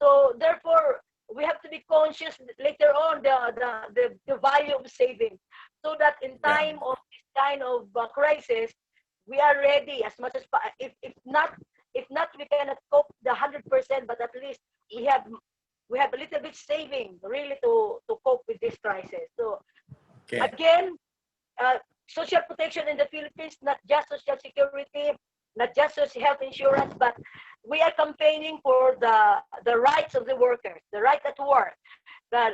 So therefore, we have to be conscious later on the value of saving, so that in time of this kind of crisis, we are ready as much as if not we cannot cope the 100%, but at least we have a little bit saving really to cope with this crisis. So again, social protection in the Philippines, not just social security, not just social health insurance, but we are campaigning for the rights of the workers, the right at work, that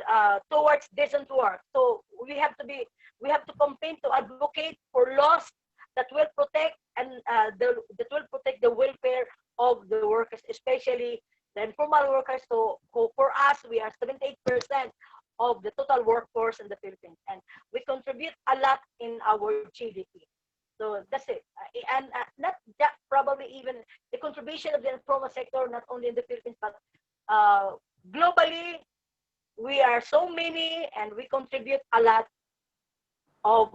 towards decent work. So we have to campaign to advocate for laws that will protect and that will protect the welfare of the workers, especially the informal workers. So for us, we are 78% of the total workforce in the Philippines, and we contribute a lot in our GDP. So that's it. And not that probably even the contribution of the informal sector, not only in the Philippines, but globally, we are so many, and we contribute a lot of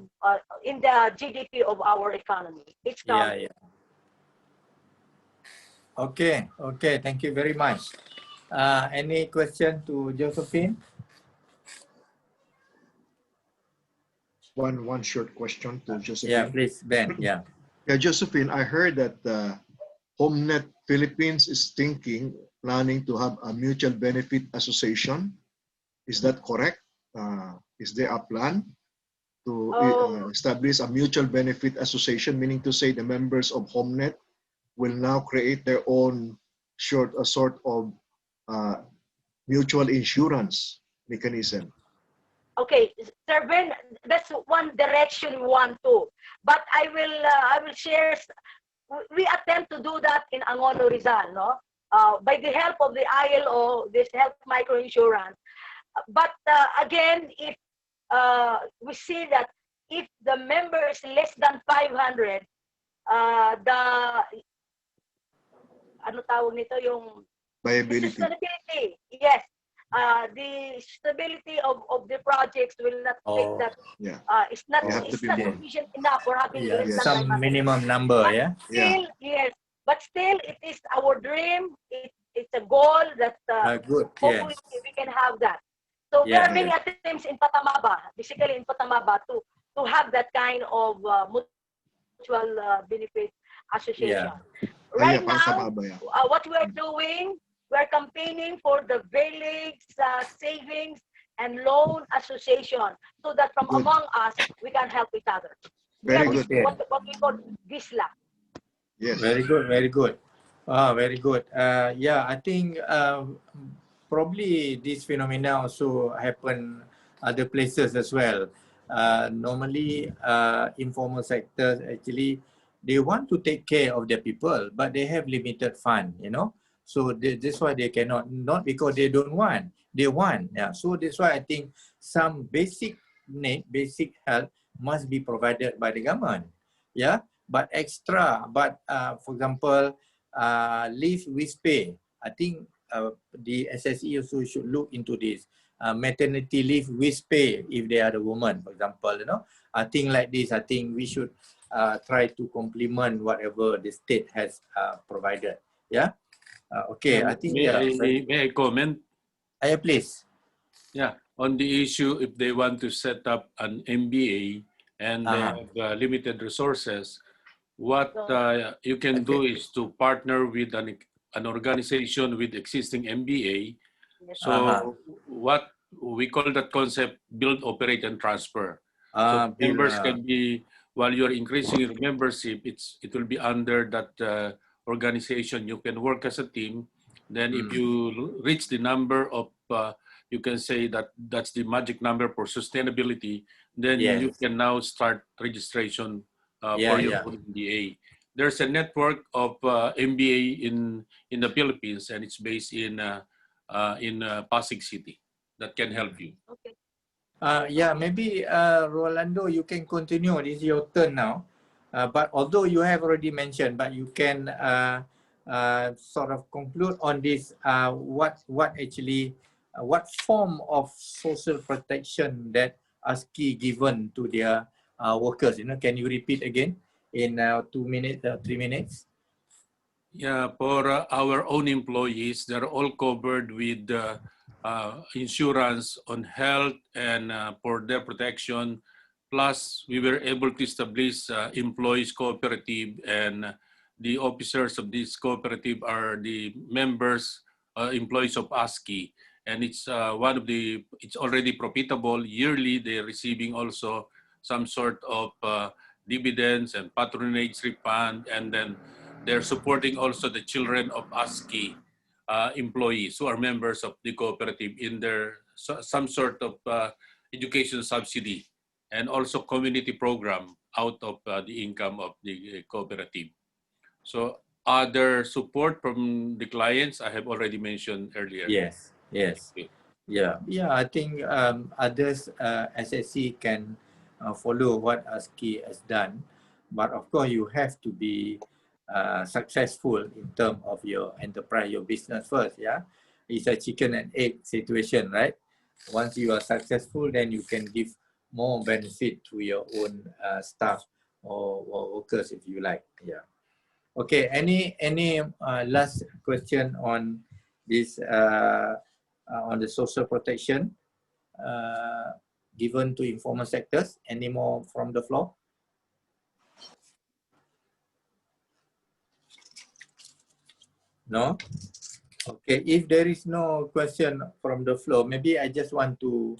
in the GDP of our economy. It's counting. Okay. Thank you very much. Any question to Josephine? One short question to Josephine. Yeah, please, Ben. Yeah. Yeah, Josephine, I heard that HomeNet Philippines is thinking planning to have a mutual benefit association. Is that correct? Is there a plan to establish a mutual benefit association, meaning to say the members of HomeNet will now create their own sort of mutual insurance mechanism? Okay, Sir Ben, that's one direction we want to. But I will share. We attempt to do that in Angono Rizal, no? By the help of the ILO, this health microinsurance. But again, if we see that if the member is less than 500, the ano tawag nito, yung viability, sustainability, yes, the stability of the projects will not take that. Yeah. It's not sufficient enough for having less than some 500. minimum number, but yeah. Still, yes, but still, it is our dream. It's a goal that Good. hopefully Yes. we can have that. So there are many attempts in Patamaba, basically in Patamaba, to have that kind of mutual benefit association. Right now, what we are doing, we're campaigning for the village savings and loan association, so that from among us we can help each other. Very good. What we call GISLA. Yes. Very good. Very good. Very good. Yeah, I think probably this phenomena also happen other places as well. Normally, informal sectors actually they want to take care of their people, but they have limited fund, you know. So that's why they cannot, not because they don't want, they want. Yeah. So that's why I think some basic need, basic help must be provided by the government. Yeah. But extra, for example, leave with pay. I think the SSE also should look into this. Maternity leave with pay if they are the woman, for example, you know. I think like this, I think we should try to complement whatever the state has provided. Yeah. Okay, I think may I comment? Please. Yeah, on the issue, if they want to set up an MBA and they have limited resources, what you can do is to partner with an organization with existing MBA. So what we call that concept, build, operate, and transfer. So members can be, while you're increasing your membership, it will be under that organization. You can work as a team. Then if you reach the number of, you can say that that's the magic number for sustainability, then you can now start registration for your own MBA. There's a network of MBA in the Philippines, and it's based in Pasig City. That can help you. Okay. Yeah, maybe Rolando, you can continue. This is your turn now. But although you have already mentioned, but you can sort of conclude on this. What actually, what form of social protection that ASCI given to their workers? You know, can you repeat again in 2 minutes, 3 minutes? Yeah, for our own employees, they're all covered with insurance on health and for their protection. Plus, we were able to establish employees cooperative, and the officers of this cooperative are the members, employees of ASCI. And it's it's already profitable. Yearly, they're receiving also some sort of dividends and patronage refund, and then they're supporting also the children of ASCI employees who are members of the cooperative in their some sort of education subsidy, and also community program out of the income of the cooperative. So other support from the clients, I have already mentioned earlier. Yes, yes. Yeah, I think others SSE can follow what ASCI has done, but of course you have to be successful in terms of your enterprise, your business first. Yeah, it's a chicken and egg situation, right? Once you are successful, then you can give more benefit to your own staff or workers, if you like. Yeah. Okay. Any last question on this? On the social protection given to informal sectors? Any more from the floor? No? Okay, if there is no question from the floor, maybe I just want to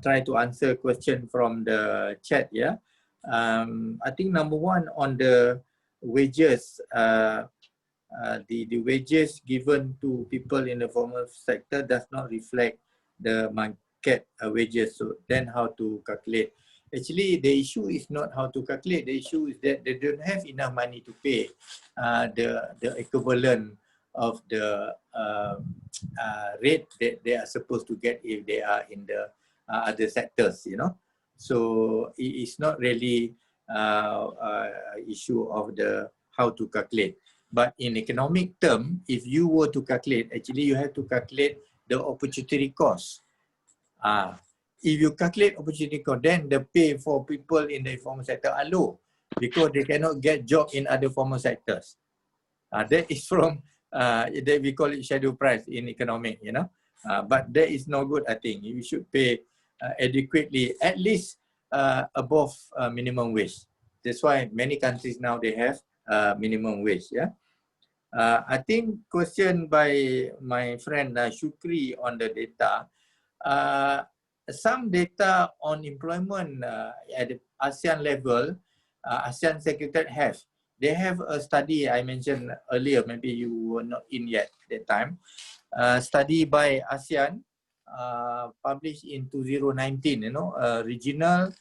try to answer question from the chat. Yeah, I think number one on the wages, the wages given to people in the formal sector does not reflect the market wages. So then how to calculate? Actually, the issue is not how to calculate. The issue is that they don't have enough money to pay the equivalent of the rate that they are supposed to get if they are in the other sectors, you know. So it is not really issue of the how to calculate. But in economic term, if you were to calculate, actually you have to calculate the opportunity cost. If you calculate opportunity cost, then the pay for people in the informal sector are low because they cannot get job in other formal sectors. That is from, that we call it shadow price in economic, you know. But that is no good, I think. You should pay adequately, at least above minimum wage. That's why many countries now, they have minimum wage, yeah. I think question by my friend Shukri on the data, some data on employment at the ASEAN level, ASEAN Secretariat have. They have a study I mentioned earlier, maybe you were not in yet that time. Study by ASEAN, published in 2019, you know, a regional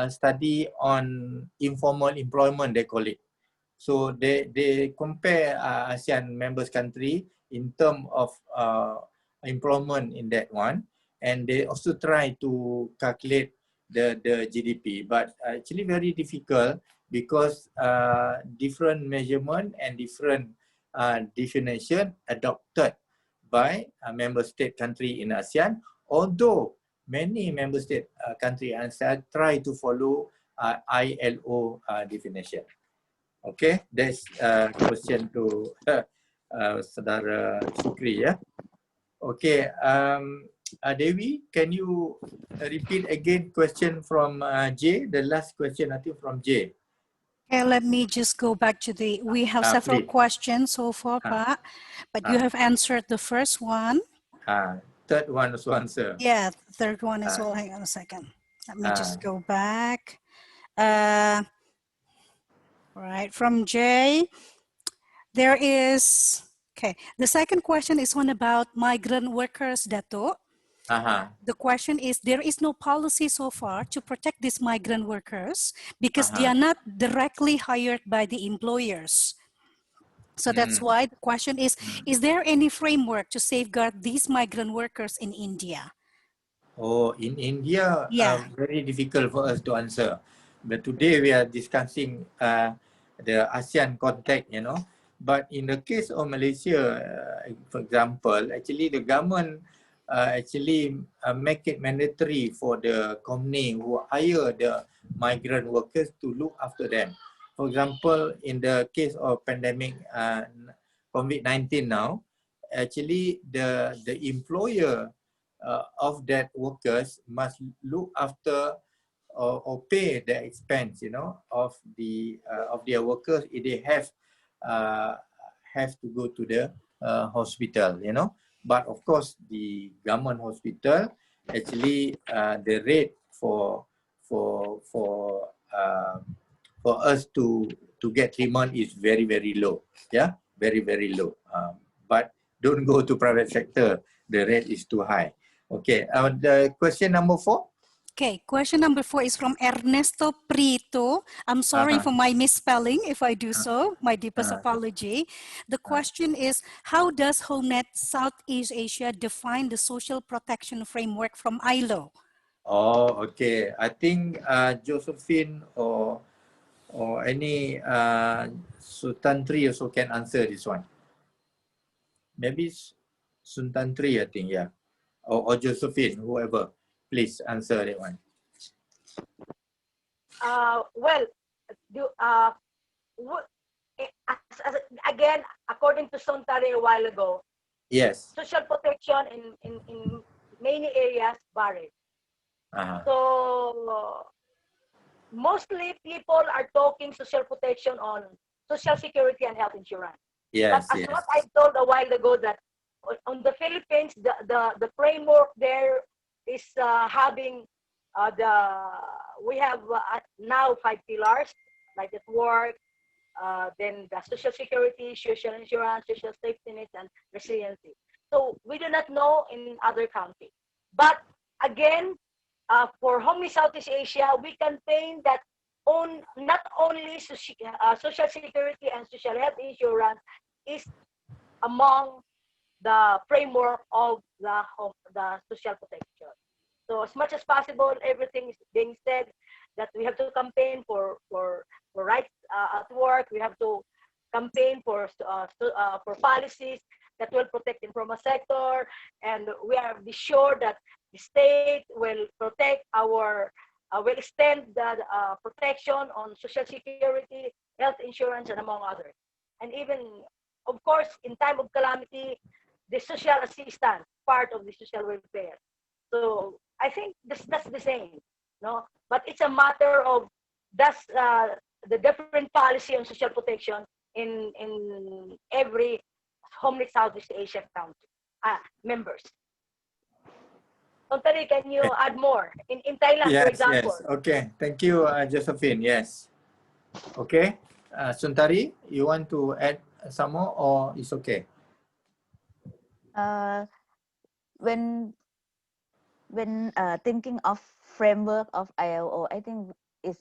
study on informal employment, they call it. So they compare ASEAN members country in terms of employment in that one, and they also try to calculate the GDP, but actually very difficult because different measurement and different definition adopted by a member state country in ASEAN, although many member state country in ASEAN try to follow ILO definition. Okay, that's question to Saudara Shukri, ya. Okay, Dewi, can you repeat again question from Jay? The last question, I think, from Jay. Okay, let me just go back to the, we have several questions so far, Pak, but you have answered the first one. Third one also answer. Yeah, third one as well. Hang on a second. Let me just go back. Right, from Jay, there is, okay, the second question is one about migrant workers, Dato. The question is, there is no policy so far to protect these migrant workers because they are not directly hired by the employers. So that's why the question is there any framework to safeguard these migrant workers in India? Oh, in India, very difficult for us to answer. But today we are discussing the ASEAN context, you know. But in the case of Malaysia, for example, actually the government actually make it mandatory for the company who hire the migrant workers to look after them. For example, in the case of pandemic COVID-19 now, actually the employer of that workers must look after or pay the expense, you know, of the of their workers if they have to go to the hospital, you know. But of course, the government hospital actually the rate for us to get treatment is very low, yeah, very low. But don't go to private sector; the rate is too high. Okay, the question number 4. Okay, question number 4 is from Ernesto Prieto. I'm sorry for my misspelling if I do so, my deepest apology. The question is, how does HomeNet Southeast Asia define the social protection framework from ILO? Oh, okay. I think Josephine or any Sutantri also can answer this one. Maybe Sutantri, I think, yeah. Or Josephine, whoever. Please answer that one. Well, again, according to Sontari a while ago, yes, social protection in many areas vary. So mostly people are talking social protection on social security and health insurance. Yes, but as what I told a while ago, that on the Philippines, the framework there is having we have now 5 pillars, like at work, then the social security, social insurance, social safety nets, and resiliency. So we do not know in other countries. But again, for Homely Southeast Asia, we campaign that not only social security and social health insurance is among the framework of the social protection. So as much as possible, everything is being said that we have to campaign for rights at work. We have to campaign for policies that will protect the informal sector, and we are be sure that the state will protect will extend the protection on social security, health insurance, and among others. And even, of course, in time of calamity, the social assistance, part of the social welfare. So I think that's the same, no? But it's a matter of the different policy on social protection in every Homely Southeast Asia country members. Sontari, can you add more? In Thailand, for example. Yes. Okay. Thank you, Josephine. Yes. Okay. Suntari, you want to add some more, or it's okay? When thinking of framework of ILO, I think is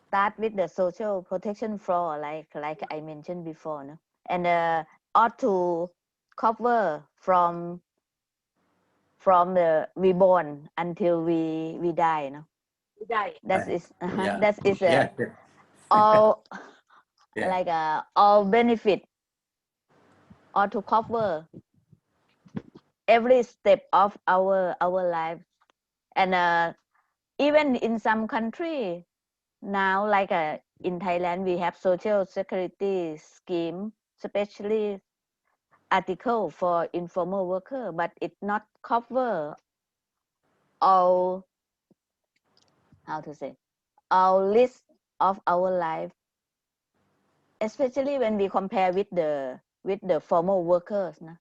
start with the social protection floor, like I mentioned before, no? And ought to cover from the we born until we die, no? We die. That is Yeah. that is Yeah. all Yeah. like all benefit, or to cover every step of our life. And even in some country now, like in Thailand, we have social security scheme, especially article for informal worker, but it not cover all, how to say, all list of our life, especially when we compare with the formal workers, nah?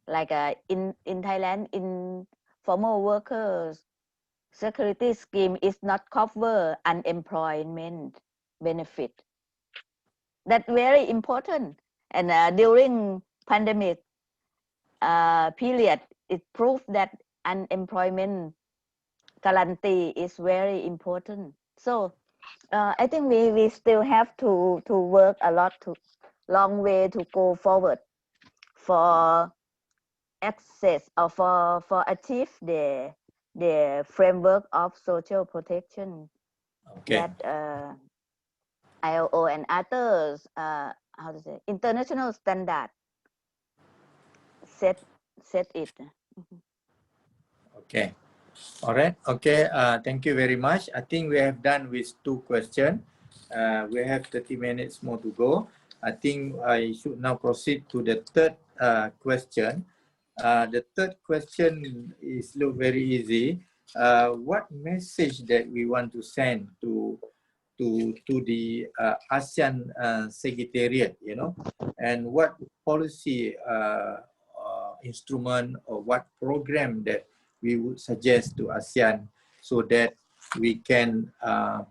Like in Thailand, in formal workers security scheme is not cover unemployment benefit. That's very important. And during pandemic period, it proved that unemployment guarantee is very important. So I think we still have to work a lot, long way to go forward for access or for achieve the framework of social protection that ILO and others how to say, international standard set it. Okay. All right. Okay. Thank you very much. I think we have done with 2 questions. We have 30 minutes more to go. I think I should now proceed to the third question. The third question is look very easy. What message that we want to send to the ASEAN Secretariat, you know, and what policy instrument or what program that we would suggest to ASEAN so that we can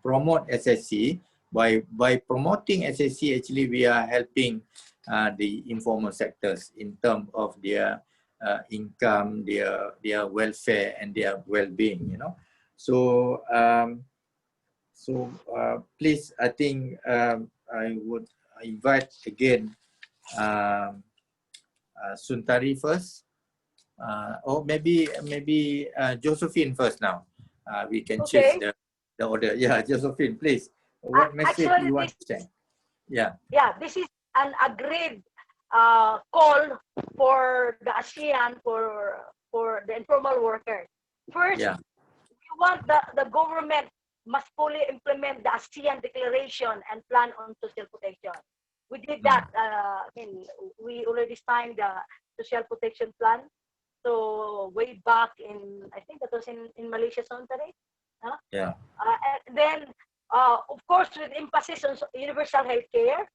promote SSE. By promoting SSE, actually we are helping the informal sectors in terms of their income, their welfare, and their well-being, you know. So please, I think I would invite again Suntari first, or maybe Josephine first now. We can change the order. Yeah, Josephine, please. What message Actually, you want to send? Yeah. Yeah, this is an agreed call for the ASEAN for the informal workers. First, we want the government must fully implement the ASEAN Declaration and Plan on Social Protection. We did that. We already signed the Social Protection Plan. So way back in, I think that was in Malaysia, Sontari. Huh? Yeah. And then, of course, with emphasis on universal health care.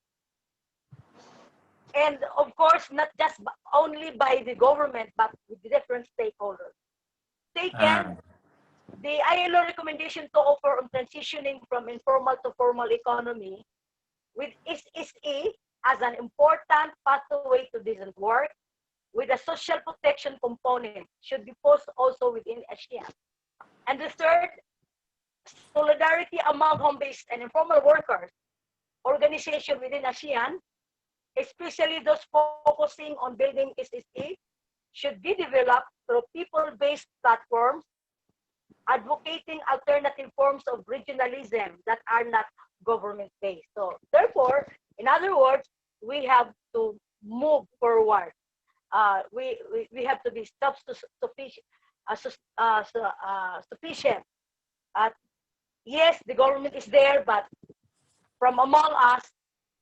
and of course, not just only by the government, but with the different stakeholders. Second, the ILO recommendation to offer on transitioning from informal to formal economy with SSE as an important pathway to decent work with a social protection component should be posed also within ASEAN. And the third, solidarity among home-based and informal workers organization within ASEAN, especially those focusing on building SSE, should be developed through people-based platforms, advocating alternative forms of regionalism that are not government-based. So therefore, in other words, we have to move forward. We have to be self-sufficient. Yes, the government is there, but from among us,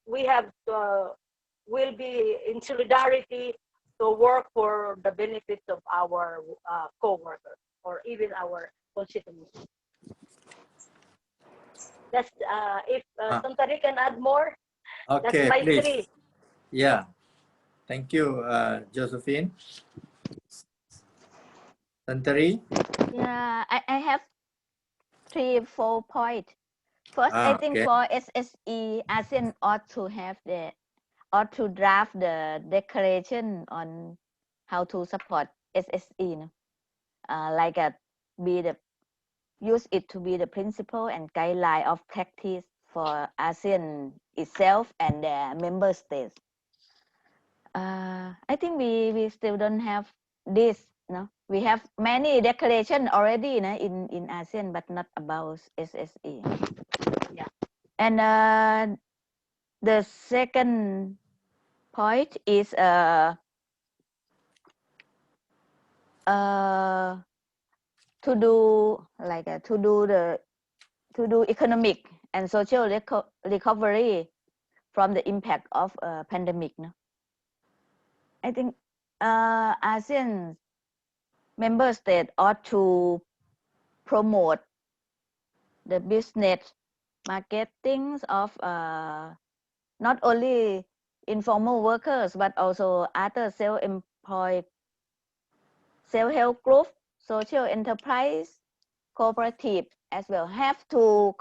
we have will be in solidarity to work for the benefits of our co-workers or even our constituents. That's if Santari can add more. Okay, that's please. 3. Yeah, thank you, Josephine. Santari? Yeah, I have 3-4 points. First, I think for SSE, ASEAN ought to draft the declaration on how to support SSE, like use it to be the principle and guideline of practice for ASEAN itself and their member states. I think we still don't have this. No, we have many declarations already in ASEAN, but not about SSE. Yeah. And the second point is to do economic and social recovery from the impact of pandemic. No? I think ASEAN member states ought to promote the business marketing of not only informal workers but also other self-employed, self-help group, social enterprise, cooperative as well have to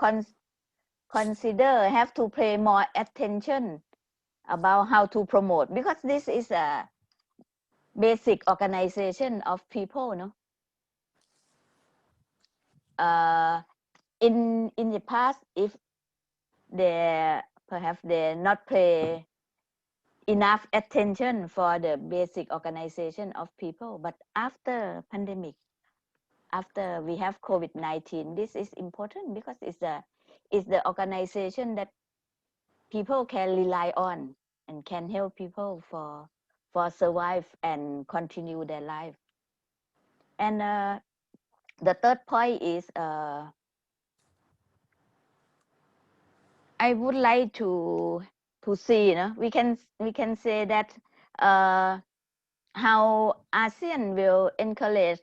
have to pay more attention about how to promote, because this is a basic organization of people, no? In the past, if perhaps they not pay enough attention for the basic organization of people, but after pandemic, after we have COVID-19, this is important because it's the organization that people can rely on and can help people for survive and continue their life. And the third point is I would like to see, we can say that how ASEAN will encourage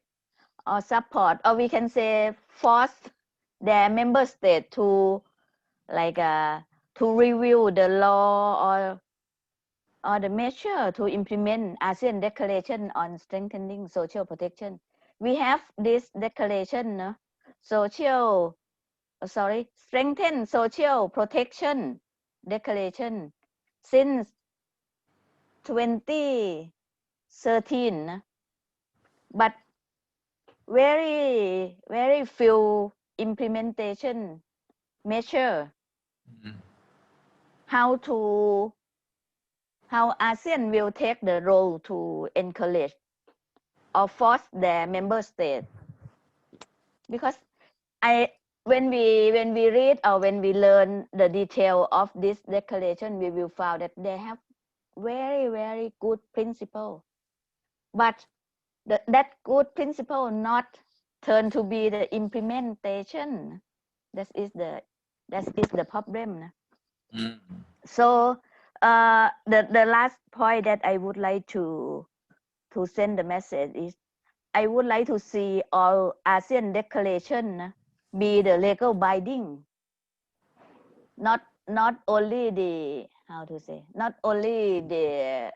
or support, or we can say force their member state to to review the law or the measure to implement ASEAN Declaration on Strengthening Social Protection. We have this declaration, Strengthen Social Protection Declaration since 2013, but very few implementation measure. How ASEAN will take the role to encourage or force their member state, because when we read or when we learn the detail of this declaration, we will find that they have very good principle, but that good principle not turn to be the implementation. That is the problem. So the last point that I would like to send the message is, I would like to see all ASEAN declaration be the legal binding, not only the how to say, not only the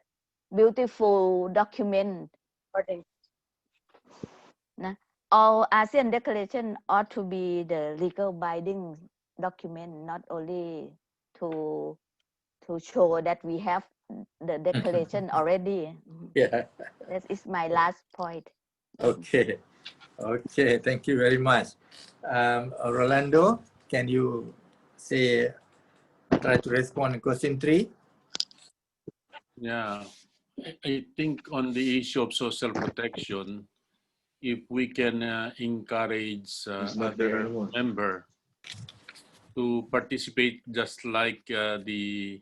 beautiful document. All ASEAN declaration ought to be the legal binding document, not only to show that we have the declaration already. Yeah. That is my last point. Okay. Okay. Thank you very much. Rolando, can you try to respond to question 3? Yeah, I think on the issue of social protection, if we can encourage other member to participate just like the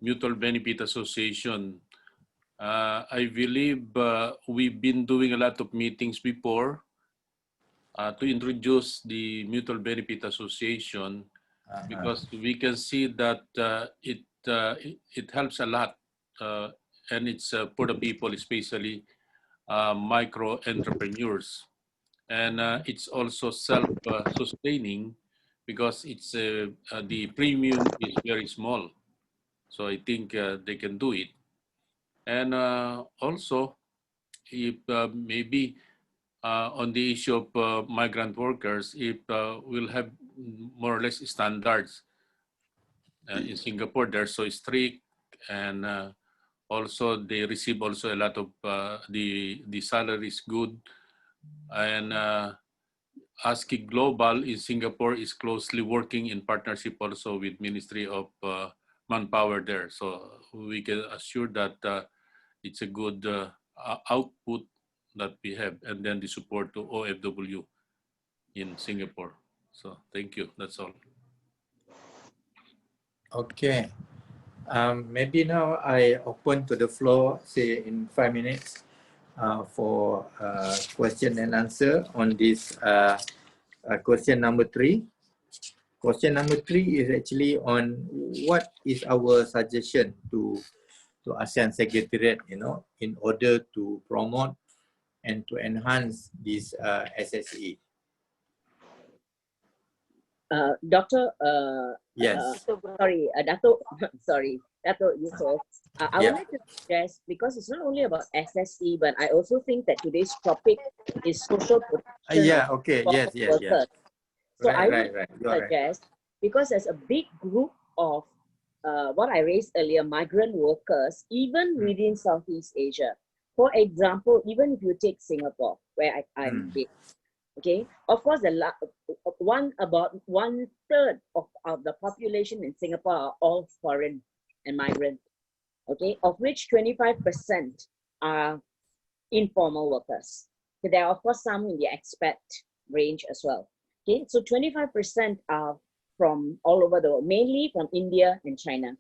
Mutual Benefit Association, I believe we've been doing a lot of meetings before to introduce the Mutual Benefit Association because we can see that it helps a lot and it's for the people, especially micro entrepreneurs. And it's also self-sustaining because it's the premium is very small. So I think they can do it. And also, if maybe on the issue of migrant workers, if we'll have more or less standards in Singapore, they're so strict, and also they receive also a lot of the salary is good, and ASCII Global in Singapore is closely working in partnership also with Ministry of Manpower there, so we can assure that it's a good output that we have, and then the support to OFW in Singapore. So thank you. That's all. Okay. Maybe now I open to the floor, say in 5 minutes, for question and answer on this question number 3. Question number 3 is actually on what is our suggestion to ASEAN Secretariat, in order to promote and to enhance this SSE. Doctor, yes. Sorry, Dato, sorry, Dato Yusof. I would like to suggest, because it's not only about SSE, but I also think that today's topic is social protection. Yeah, okay, yes. So I would suggest, because there's a big group of what I raised earlier, migrant workers, even within Southeast Asia. For example, even if you take Singapore, where I'm based, okay, of course, about 1/3 of the population in Singapore are all foreign and migrant, okay, of which 25% are informal workers. So there are, of course, some in the expat range as well. Okay, so 25% are from all over the world, mainly from India and China.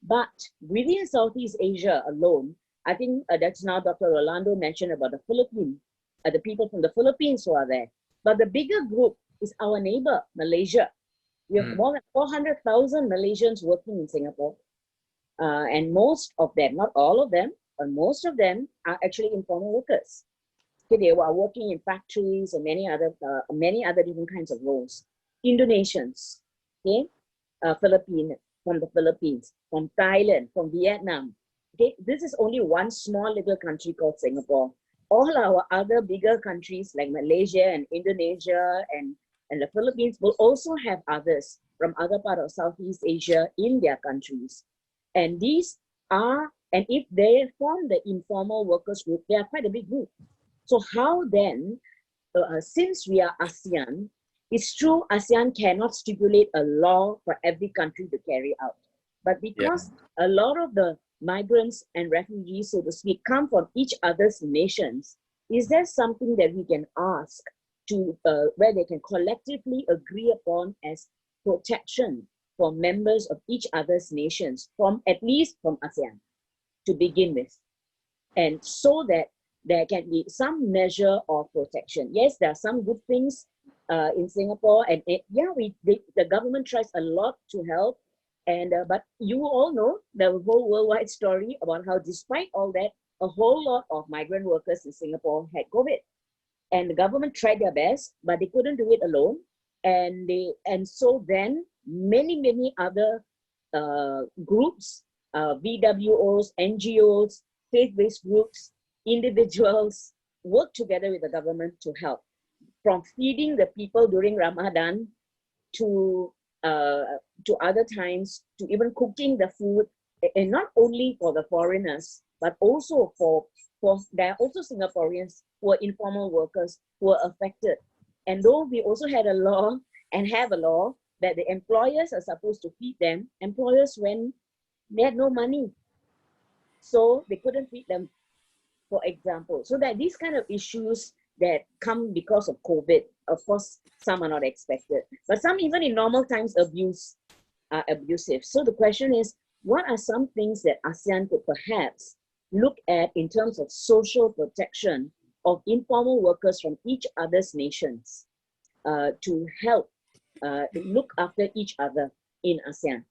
But within Southeast Asia alone, I think that's now Dr. Rolando mentioned about the Philippines, the people from the Philippines who are there. But the bigger group is our neighbor, Malaysia. We have more than 400,000 Malaysians working in Singapore. And most of them, not all of them, but most of them are actually informal workers. Okay, they are working in factories and many other different kinds of roles. Indonesians, okay, from the Philippines, from Thailand, from Vietnam. Okay, this is only one small little country called Singapore. All our other bigger countries like Malaysia and Indonesia and the Philippines will also have others from other part of Southeast Asia in their countries. And these are, and if they form the informal workers group, they are quite a big group. So how then, since we are ASEAN, it's true ASEAN cannot stipulate a law for every country to carry out. But because a lot of the migrants and refugees, so to speak, come from each other's nations, is there something that we can ask to, where they can collectively agree upon as protection for members of each other's nations, from at least from ASEAN to begin with? And so that there can be some measure of protection. Yes, there are some good things in Singapore, and the government tries a lot to help. And but you all know the whole worldwide story about how, despite all that, a whole lot of migrant workers in Singapore had COVID, and the government tried their best, but they couldn't do it alone. And so then many other groups VWOs, NGOs, faith-based groups, individuals work together with the government to help, from feeding the people during Ramadan to other times, to even cooking the food, and not only for the foreigners, but also for there are also Singaporeans who are informal workers who are affected. And though we also had a law and have a law that the employers are supposed to feed them, employers, when they had no money, so they couldn't feed them, for example. So that these kind of issues that come because of COVID, of course, some are not expected, but some even in normal times are abusive. So the question is, what are some things that ASEAN could perhaps look at in terms of social protection of informal workers from each other's nations to help look after each other in ASEAN?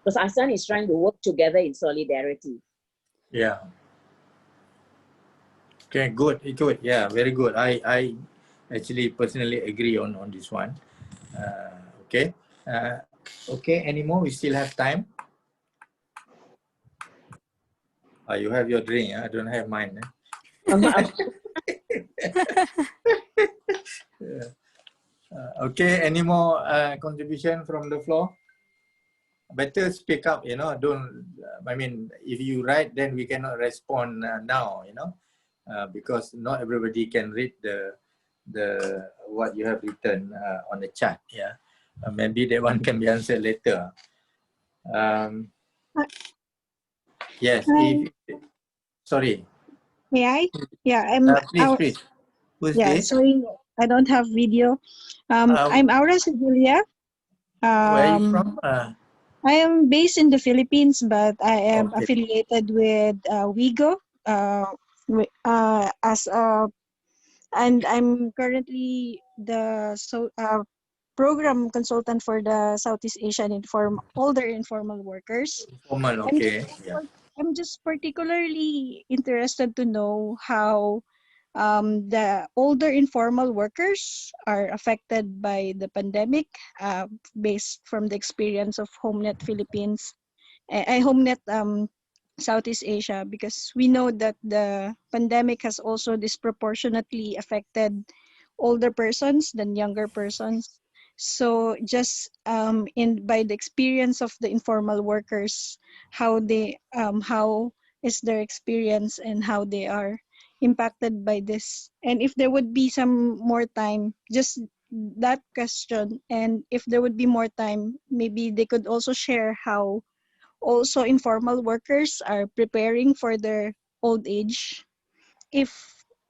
Because ASEAN is trying to work together in solidarity. Yeah. Okay, good. Yeah, very good. I actually personally agree on this one. Okay. Okay, any more? We still have time. You have your drink. I don't have mine. Yeah. Okay, any more contribution from the floor? Better speak up, you know. Don't, I mean, if you write, then we cannot respond now, you know, because not everybody can read the what you have written on the chat. Yeah, maybe that one can be answered later. Yes. Sorry. May I? Yeah, Please. Who's yeah, this? sorry, I don't have video. I'm Aura Sejulia. Where are you from? I am based in the Philippines, but I am Okay. affiliated with WIGO and I'm currently the program consultant for the Southeast Asian older informal workers. Informal, okay. I'm just particularly interested to know how the older informal workers are affected by the pandemic, based from the experience of HomeNet Philippines, HomeNet Southeast Asia, because we know that the pandemic has also disproportionately affected older persons than younger persons. So just by the experience of the informal workers, how is their experience and how they are impacted by this, and if there would be some more time, just that question, and if there would be more time, maybe they could also share how also informal workers are preparing for their old age, if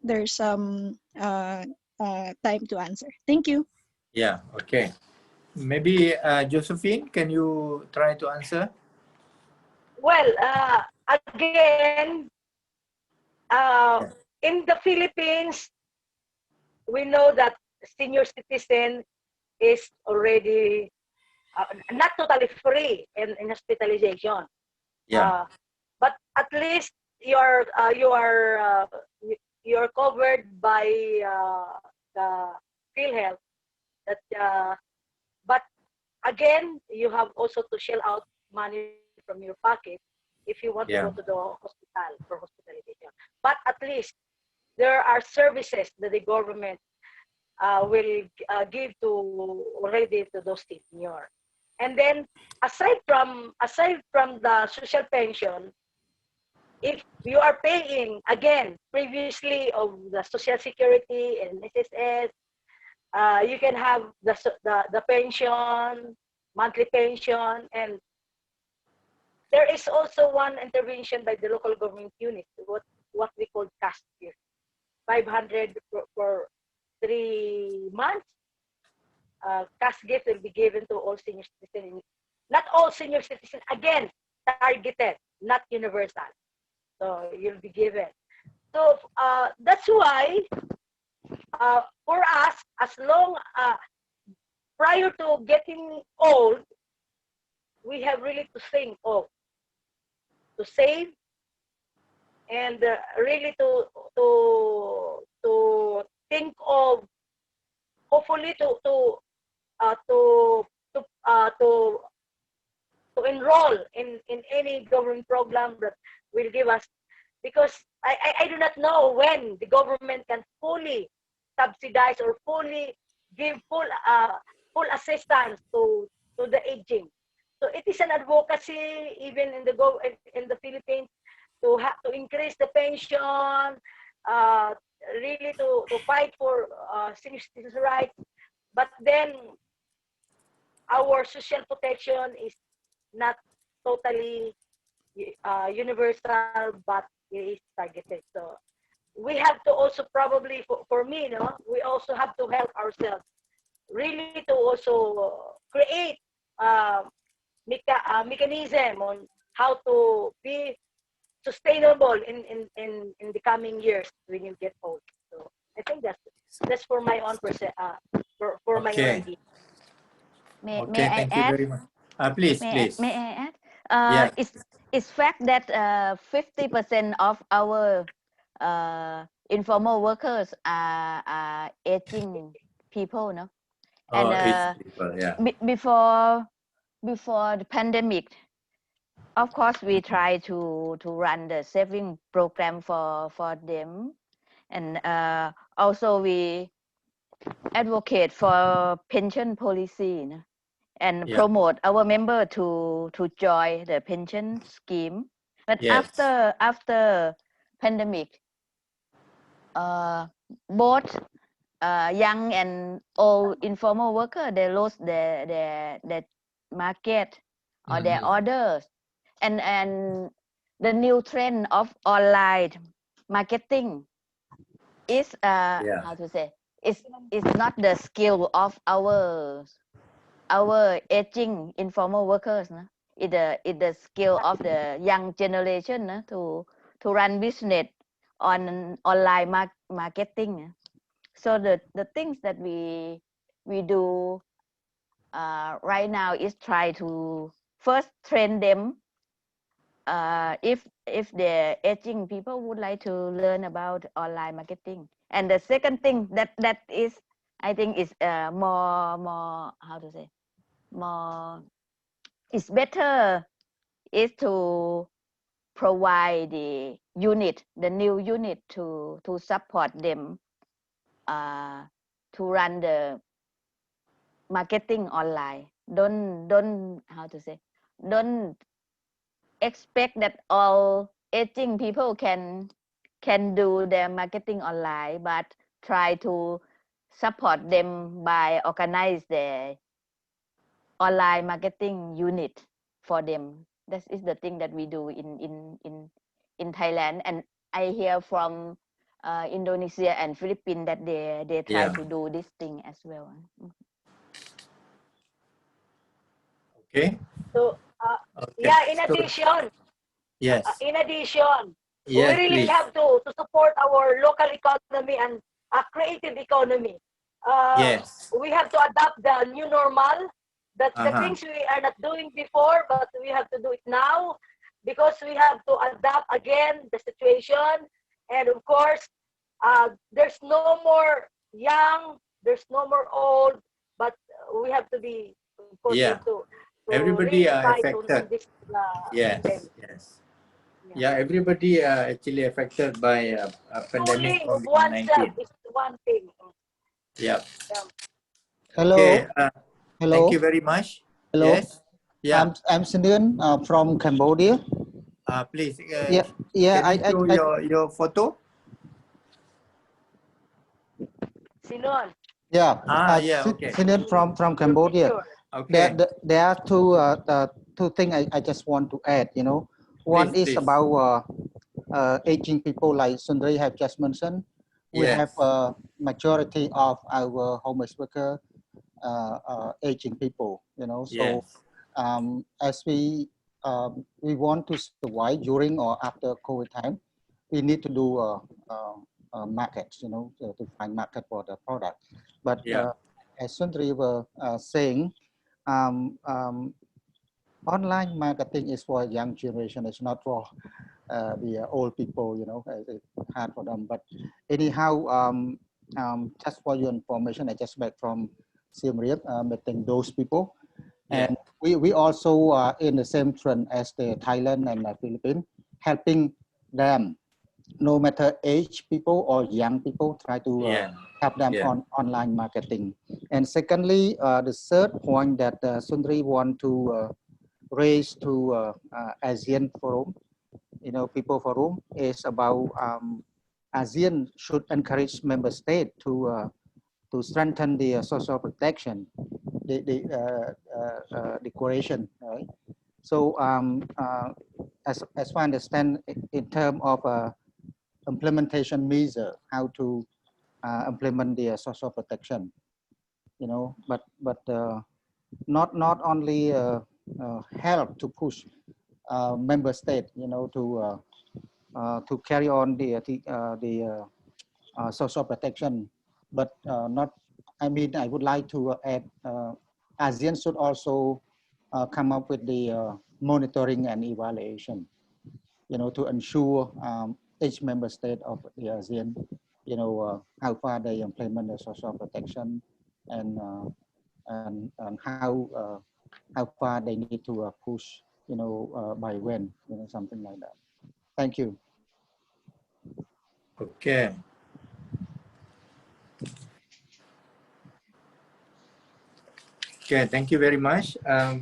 there's some time to answer. Thank you. Yeah, okay. Maybe Josephine, can you try to answer? Well, again, in the Philippines, we know that senior citizen is already not totally free in hospitalization. Yeah. But at least you're covered by the PhilHealth. But again, you have also to shell out money from your pocket if you want to go to the hospital for hospitalization. But at least there are services that the government will give already to those senior. And then aside from the social pension, if you are paying again previously of the Social Security and SSS, you can have the pension, monthly pension, and there is also one intervention by the local government unit, what we call cash gift, 500 for 3 months. Cash gift will be given to all senior citizens. Not all senior citizens, again, targeted, not universal. So you'll be given. So that's why for us, as long prior to getting old, we have really to think of to save and really to think of hopefully to to enroll in any government program that will give us, because I do not know when the government can fully subsidize or fully give full assistance to the aging. So it is an advocacy even in the Philippines to increase the pension, really to fight for senior citizens' rights. But then our social protection is not totally universal, but it is targeted. So we have to also probably, for me, no, we also have to help ourselves, really to also create mechanism on how to be sustainable in the coming years when you get old. So I think that's for my own for my own idea. May I thank you add? very much. Please. May I add? It's fact that 50% of our informal workers are aging people, no? And people, yeah. before the pandemic, of course, we try to run the saving program for them, and also we advocate for pension policy, no? And promote our member to join the pension scheme. But after pandemic, both young and old informal worker, they lost their market or their orders, and the new trend of online marketing is how to say, it's not the skill of our aging informal workers, no? It's the skill of the young generation, no? to run business on online marketing. So the things that we do right now is try to first train them. If the aging people would like to learn about online marketing, and the second thing that is, I think, is more how to say, more it's better is to provide the new unit to support them to run the marketing online. Don't how to say, don't expect that all aging people can do their marketing online, but try to support them by organize the online marketing unit for them. That is the thing that we do in Thailand, and I hear from Indonesia and Philippines that they try to do this thing as well. Okay. So in addition, we really have to support our local economy and a creative economy. We have to adapt the new normal. That the things we are not doing before, but we have to do it now, because we have to adapt again the situation. And of course, there's no more young, there's no more old, but we have to be, of course, to everybody really are fight affected. on this Everybody are actually affected by pandemic COVID-19. is one thing. Hello. Okay. Hello. Thank you very much. Hello. Yes. Yeah. I'm Sinun from Cambodia. Please. Can you show your photo? Sinun. Yeah. Okay. Sinun from Cambodia. Okay. There are two things I just want to add. One is about aging people, like Sundari have just mentioned. We have a majority of our homeless worker aging people. So as we want to survive during or after COVID time, we need to do markets, to find market for the product. But as Sundari were saying, online marketing is for young generation. It's not for the old people. It's hard for them. But anyhow, just for your information, I just back from Siem Reap meeting those people, and we also are in the same trend as the Thailand and the Philippines, helping them, no matter age people or young people, try to help them on online marketing. And secondly, the third point that Sundri want to raise to ASEAN Forum, People Forum, is about ASEAN should encourage member states to strengthen the social protection, the declaration, right? So as I understand, in terms of implementation measure, how to implement the social protection, but not only help to push member state, to carry on the social protection, but not. I mean, I would like to add, ASEAN should also come up with the monitoring and evaluation, to ensure each member state of the ASEAN, how far they implement the social protection, and how far they need to push, by when, something like that. Thank you. Okay. Okay, thank you very much. I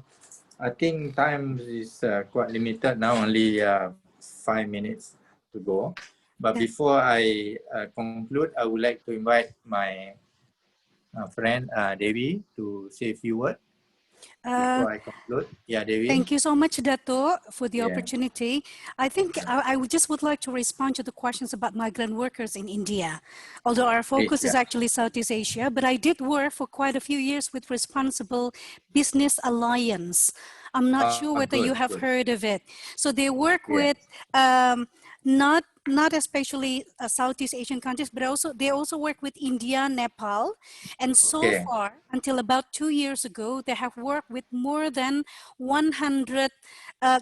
think time is quite limited now, only 5 minutes to go. But before I conclude, I would like to invite my friend Devi to say a few words before I conclude. Yeah, Devi. Thank you so much, Dato, for the opportunity. I think I just would like to respond to the questions about migrant workers in India. Although our focus is actually Southeast Asia, but I did work for quite a few years with Responsible Business Alliance. I'm not sure whether you have heard of it. So they work with not especially Southeast Asian countries, but they also work with India, Nepal. And so far, until about 2 years ago, they have worked with more than 100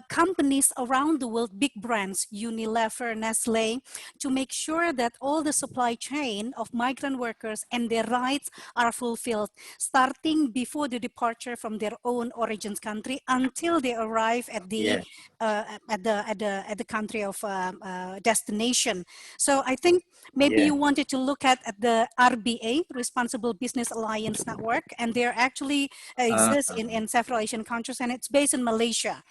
companies around the world, big brands, Unilever, Nestle, to make sure that all the supply chain of migrant workers and their rights are fulfilled, starting before the departure from their own origins country until they arrive at the at the country of destination. So I think maybe you wanted to look at the RBA, Responsible Business Alliance Network, and they actually exist in several Asian countries, and it's based in Malaysia.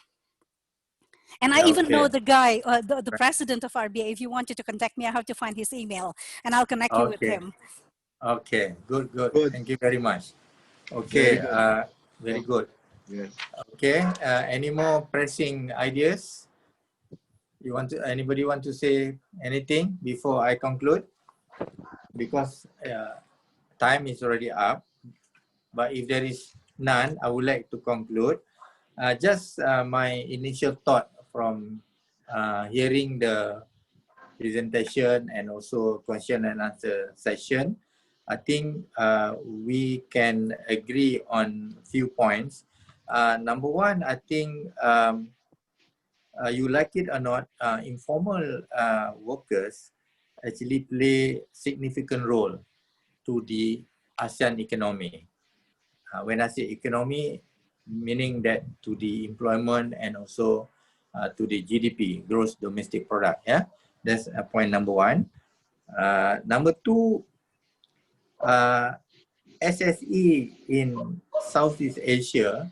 And I even know the guy, the president of RBA. If you wanted to contact me, I have to find his email, and I'll connect you with him. Okay, good. Thank you very much. Okay, very good. Yes. Okay, any more pressing ideas? Anybody want to say anything before I conclude? Because time is already up. But if there is none, I would like to conclude. Just my initial thought from hearing the presentation and also question and answer session. I think we can agree on a few points. Number one, I think you like it or not, informal workers actually play significant role to the ASEAN economy. When I say economy, meaning that to the employment and also to the GDP, gross domestic product. Yeah, that's point number one. Number two, SSE in Southeast Asia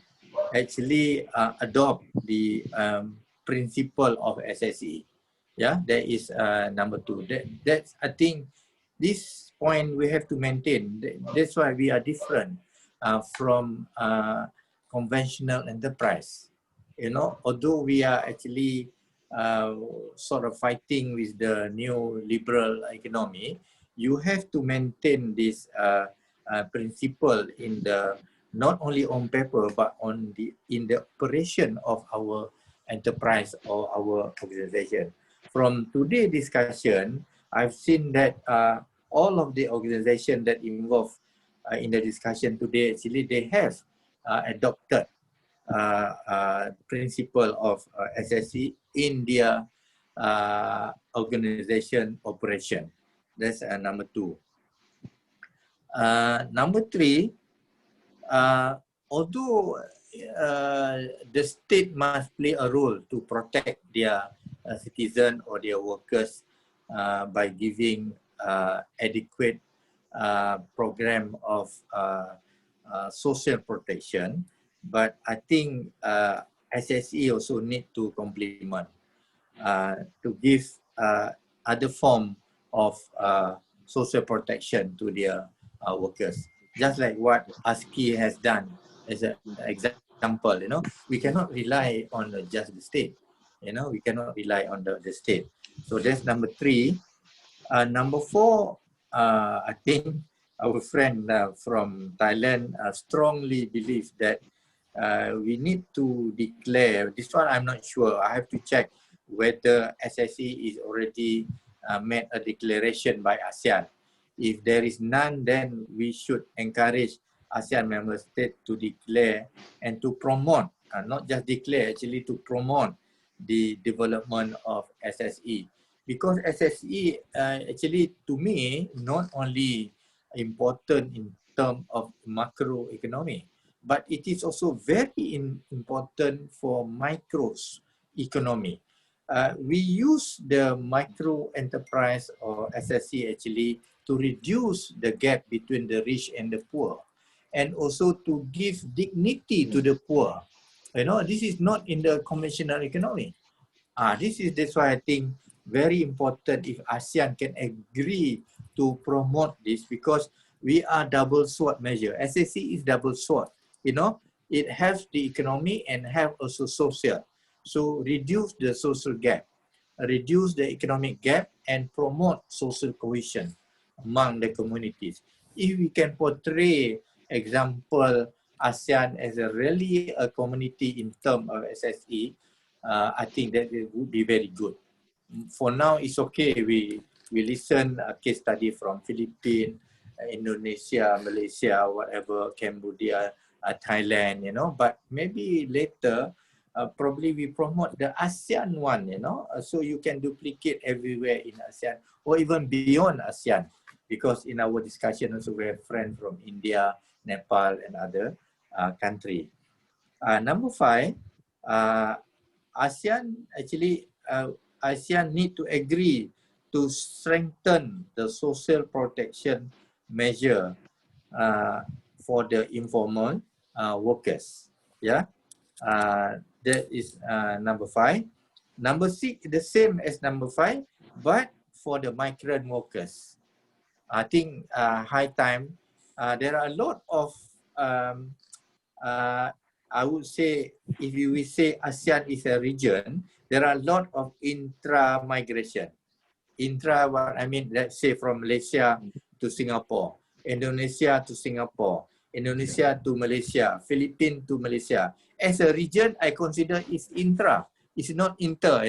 actually adopt the principle of SSE. Yeah, that is number two. That's, I think, this point we have to maintain. That's why we are different from conventional enterprise. Although we are actually sort of fighting with the new liberal economy, you have to maintain this principle in the not only on paper but in the operation of our enterprise or our organization. From today's discussion, I've seen that all of the organizations that involved in the discussion today, actually they have adopted principle of SSE in their organization operation. That's number two. Number three, although the state must play a role to protect their citizen or their workers by giving adequate program of social protection. But I think SSE also need to complement to give other form of social protection to their workers. Just like what ASCII has done as an example, we cannot rely on just the state. We cannot rely on the state. So that's number 3. Number 4, I think our friend from Thailand strongly believes that we need to declare, this one I'm not sure, I have to check whether SSE is already made a declaration by ASEAN. If there is none, then we should encourage ASEAN member states to declare and to promote, not just declare, actually to promote the development of SSE. Because SSE actually to me not only important in terms of macroeconomy, but it is also very important for micros economy. We use the micro enterprise or SSE actually to reduce the gap between the rich and the poor, and also to give dignity to the poor. This is not in the conventional economy. That's why I think very important if ASEAN can agree to promote this, because we are double sword measure. SSE is double sword. It helps the economy and have also social. So reduce the social gap, reduce the economic gap, and promote social cohesion among the communities. If we can portray example ASEAN as really a community in terms of SSE, I think that it would be very good. For now, it's okay. We listen a case study from Philippines, Indonesia, Malaysia, whatever, Cambodia, Thailand, but maybe later, probably we promote the ASEAN one, so you can duplicate everywhere in ASEAN or even beyond ASEAN, because in our discussion also we have friends from India, Nepal, and other countries. Number 5, ASEAN need to agree to strengthen the social protection measure for the informal workers. Yeah, that is number 5. Number 6, the same as number 5, but for the migrant workers. I think high time. There are a lot of I would say, if you will say ASEAN is a region, there are a lot of intra-migration. What I mean, let's say from Malaysia to Singapore, Indonesia to Singapore, Indonesia to Malaysia, Philippines to Malaysia. As a region, I consider it's intra, it's not inter,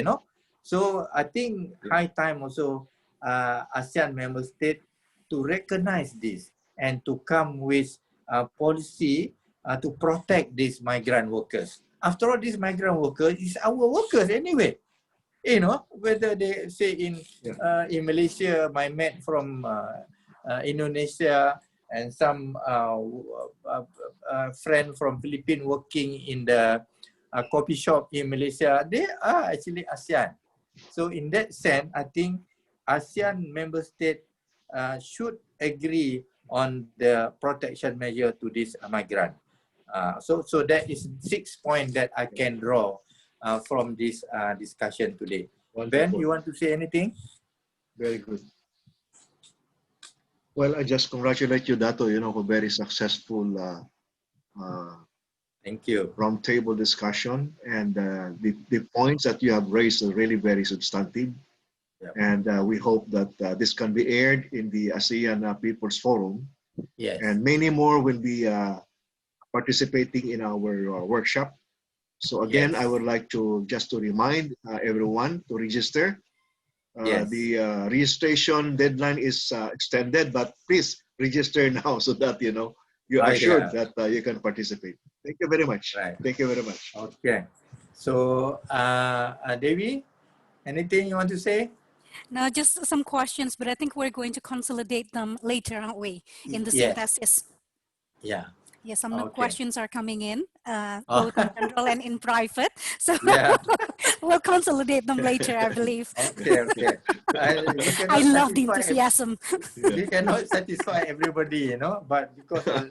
So I think high time also ASEAN member state to recognize this and to come with a policy to protect these migrant workers. After all, these migrant workers is our workers anyway. Whether they say in Malaysia, my mate from Indonesia and some friend from Philippines working in the coffee shop in Malaysia, they are actually ASEAN. So in that sense, I think ASEAN member state should agree on the protection measure to this migrant. So that is 6 points that I can draw from this discussion today. Wonderful. Ben, you want to say anything? Very good. Well, I just congratulate you, Dato, for very successful thank you. Roundtable discussion, and the points that you have raised are really very substantive. Yep. And we hope that this can be aired in the ASEAN People's Forum. Yes. And many more will be participating in our workshop. So again, yes, I would like to just to remind everyone to register. Yes. The registration deadline is extended, but please register now so that you are assured that you can participate. Thank you very much. Right. Thank you very much. Okay. So, Devi, anything you want to say? No, just some questions, but I think we're going to consolidate them later, aren't we, in the synthesis? Yeah. Yes, some Okay. questions are coming in, both in general and in private. So Yeah. we'll consolidate them later, I believe. Okay, okay. We I cannot love the satisfy enthusiasm. we cannot satisfy everybody, you know, but because of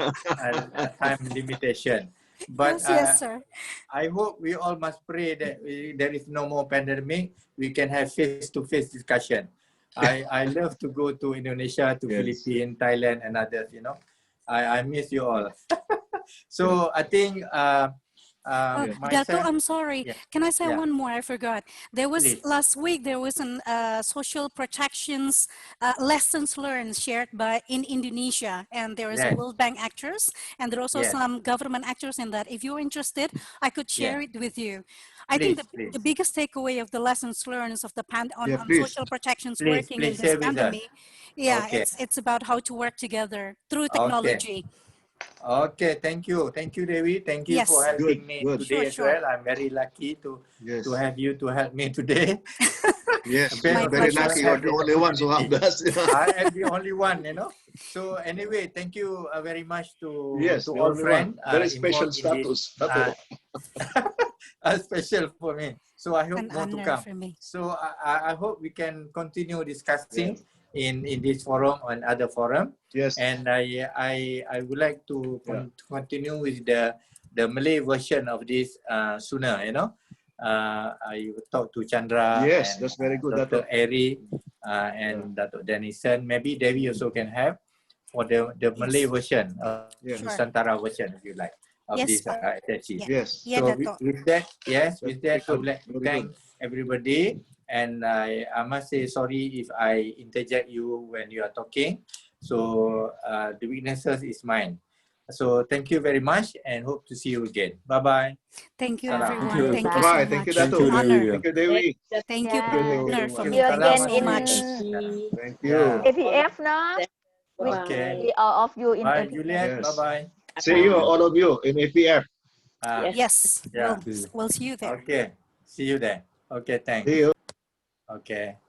time limitation. But Yes, sir. I hope we all must pray that there is no more pandemic. We can have face-to-face discussion. I love to go to Indonesia, to Philippines, Thailand, and others, you know. I miss you all. So I think Dato, I'm sorry. Yeah. Can I say Yeah. one more? I forgot. There was Please. last week. There was an social protections lessons learned shared by in Indonesia, and there is a Yes. World Bank actors, and there are also Yes. some government actors in that. If you're interested, I could share it with you. I Please, think please. the biggest takeaway of the lessons learned of the on please. social protections Please, working in please this share with us. pandemic. Yeah, Okay. it's about how to work together through Okay. technology. Okay, thank you, Devi. Thank you for Yes. helping me today as Sure. well. I'm very lucky to Yes. have you to help me today. Yes, My very pleasure. lucky. You're the only one who helped us. I am the only one, you know. So anyway, thank you very much to Yes, the all only friends one. Very special involved in this. status. Special for me. So I hope An more to honor come. for me. So I hope we can continue discussing in this forum and other forum. Yes. And I would like to continue with the Malay version of this sooner, you know. I will talk to Chandra Yes, and that's very good, Dr. Dato. Eri and Dr. Denison. Maybe Devi also can have for the Malay version of Nusantara version, if you like, of this SSE. Yes. Yeah, So Dato. with that, That's with that, I would good. like to Very thank good. everybody. And I must say sorry if I interject you when you are talking. So the weaknesses is mine. So thank you very much and hope to see you again. Bye-bye. Thank you, Salam. everyone. you. Thank you Bye-bye. so Thank you, much. Dato. Honor. Thank you, Dewi. Thank you, Yeah. honor for See me. you Thank again you so in much. Thank Yeah. you. APF, no? We Okay. see all of you in Bye, APF. Juliet. Yes. Bye-bye. See you, all of you, in APF. Yes, Yeah. we'll see you there. Okay. See you there. Okay, thanks. See you. Okay.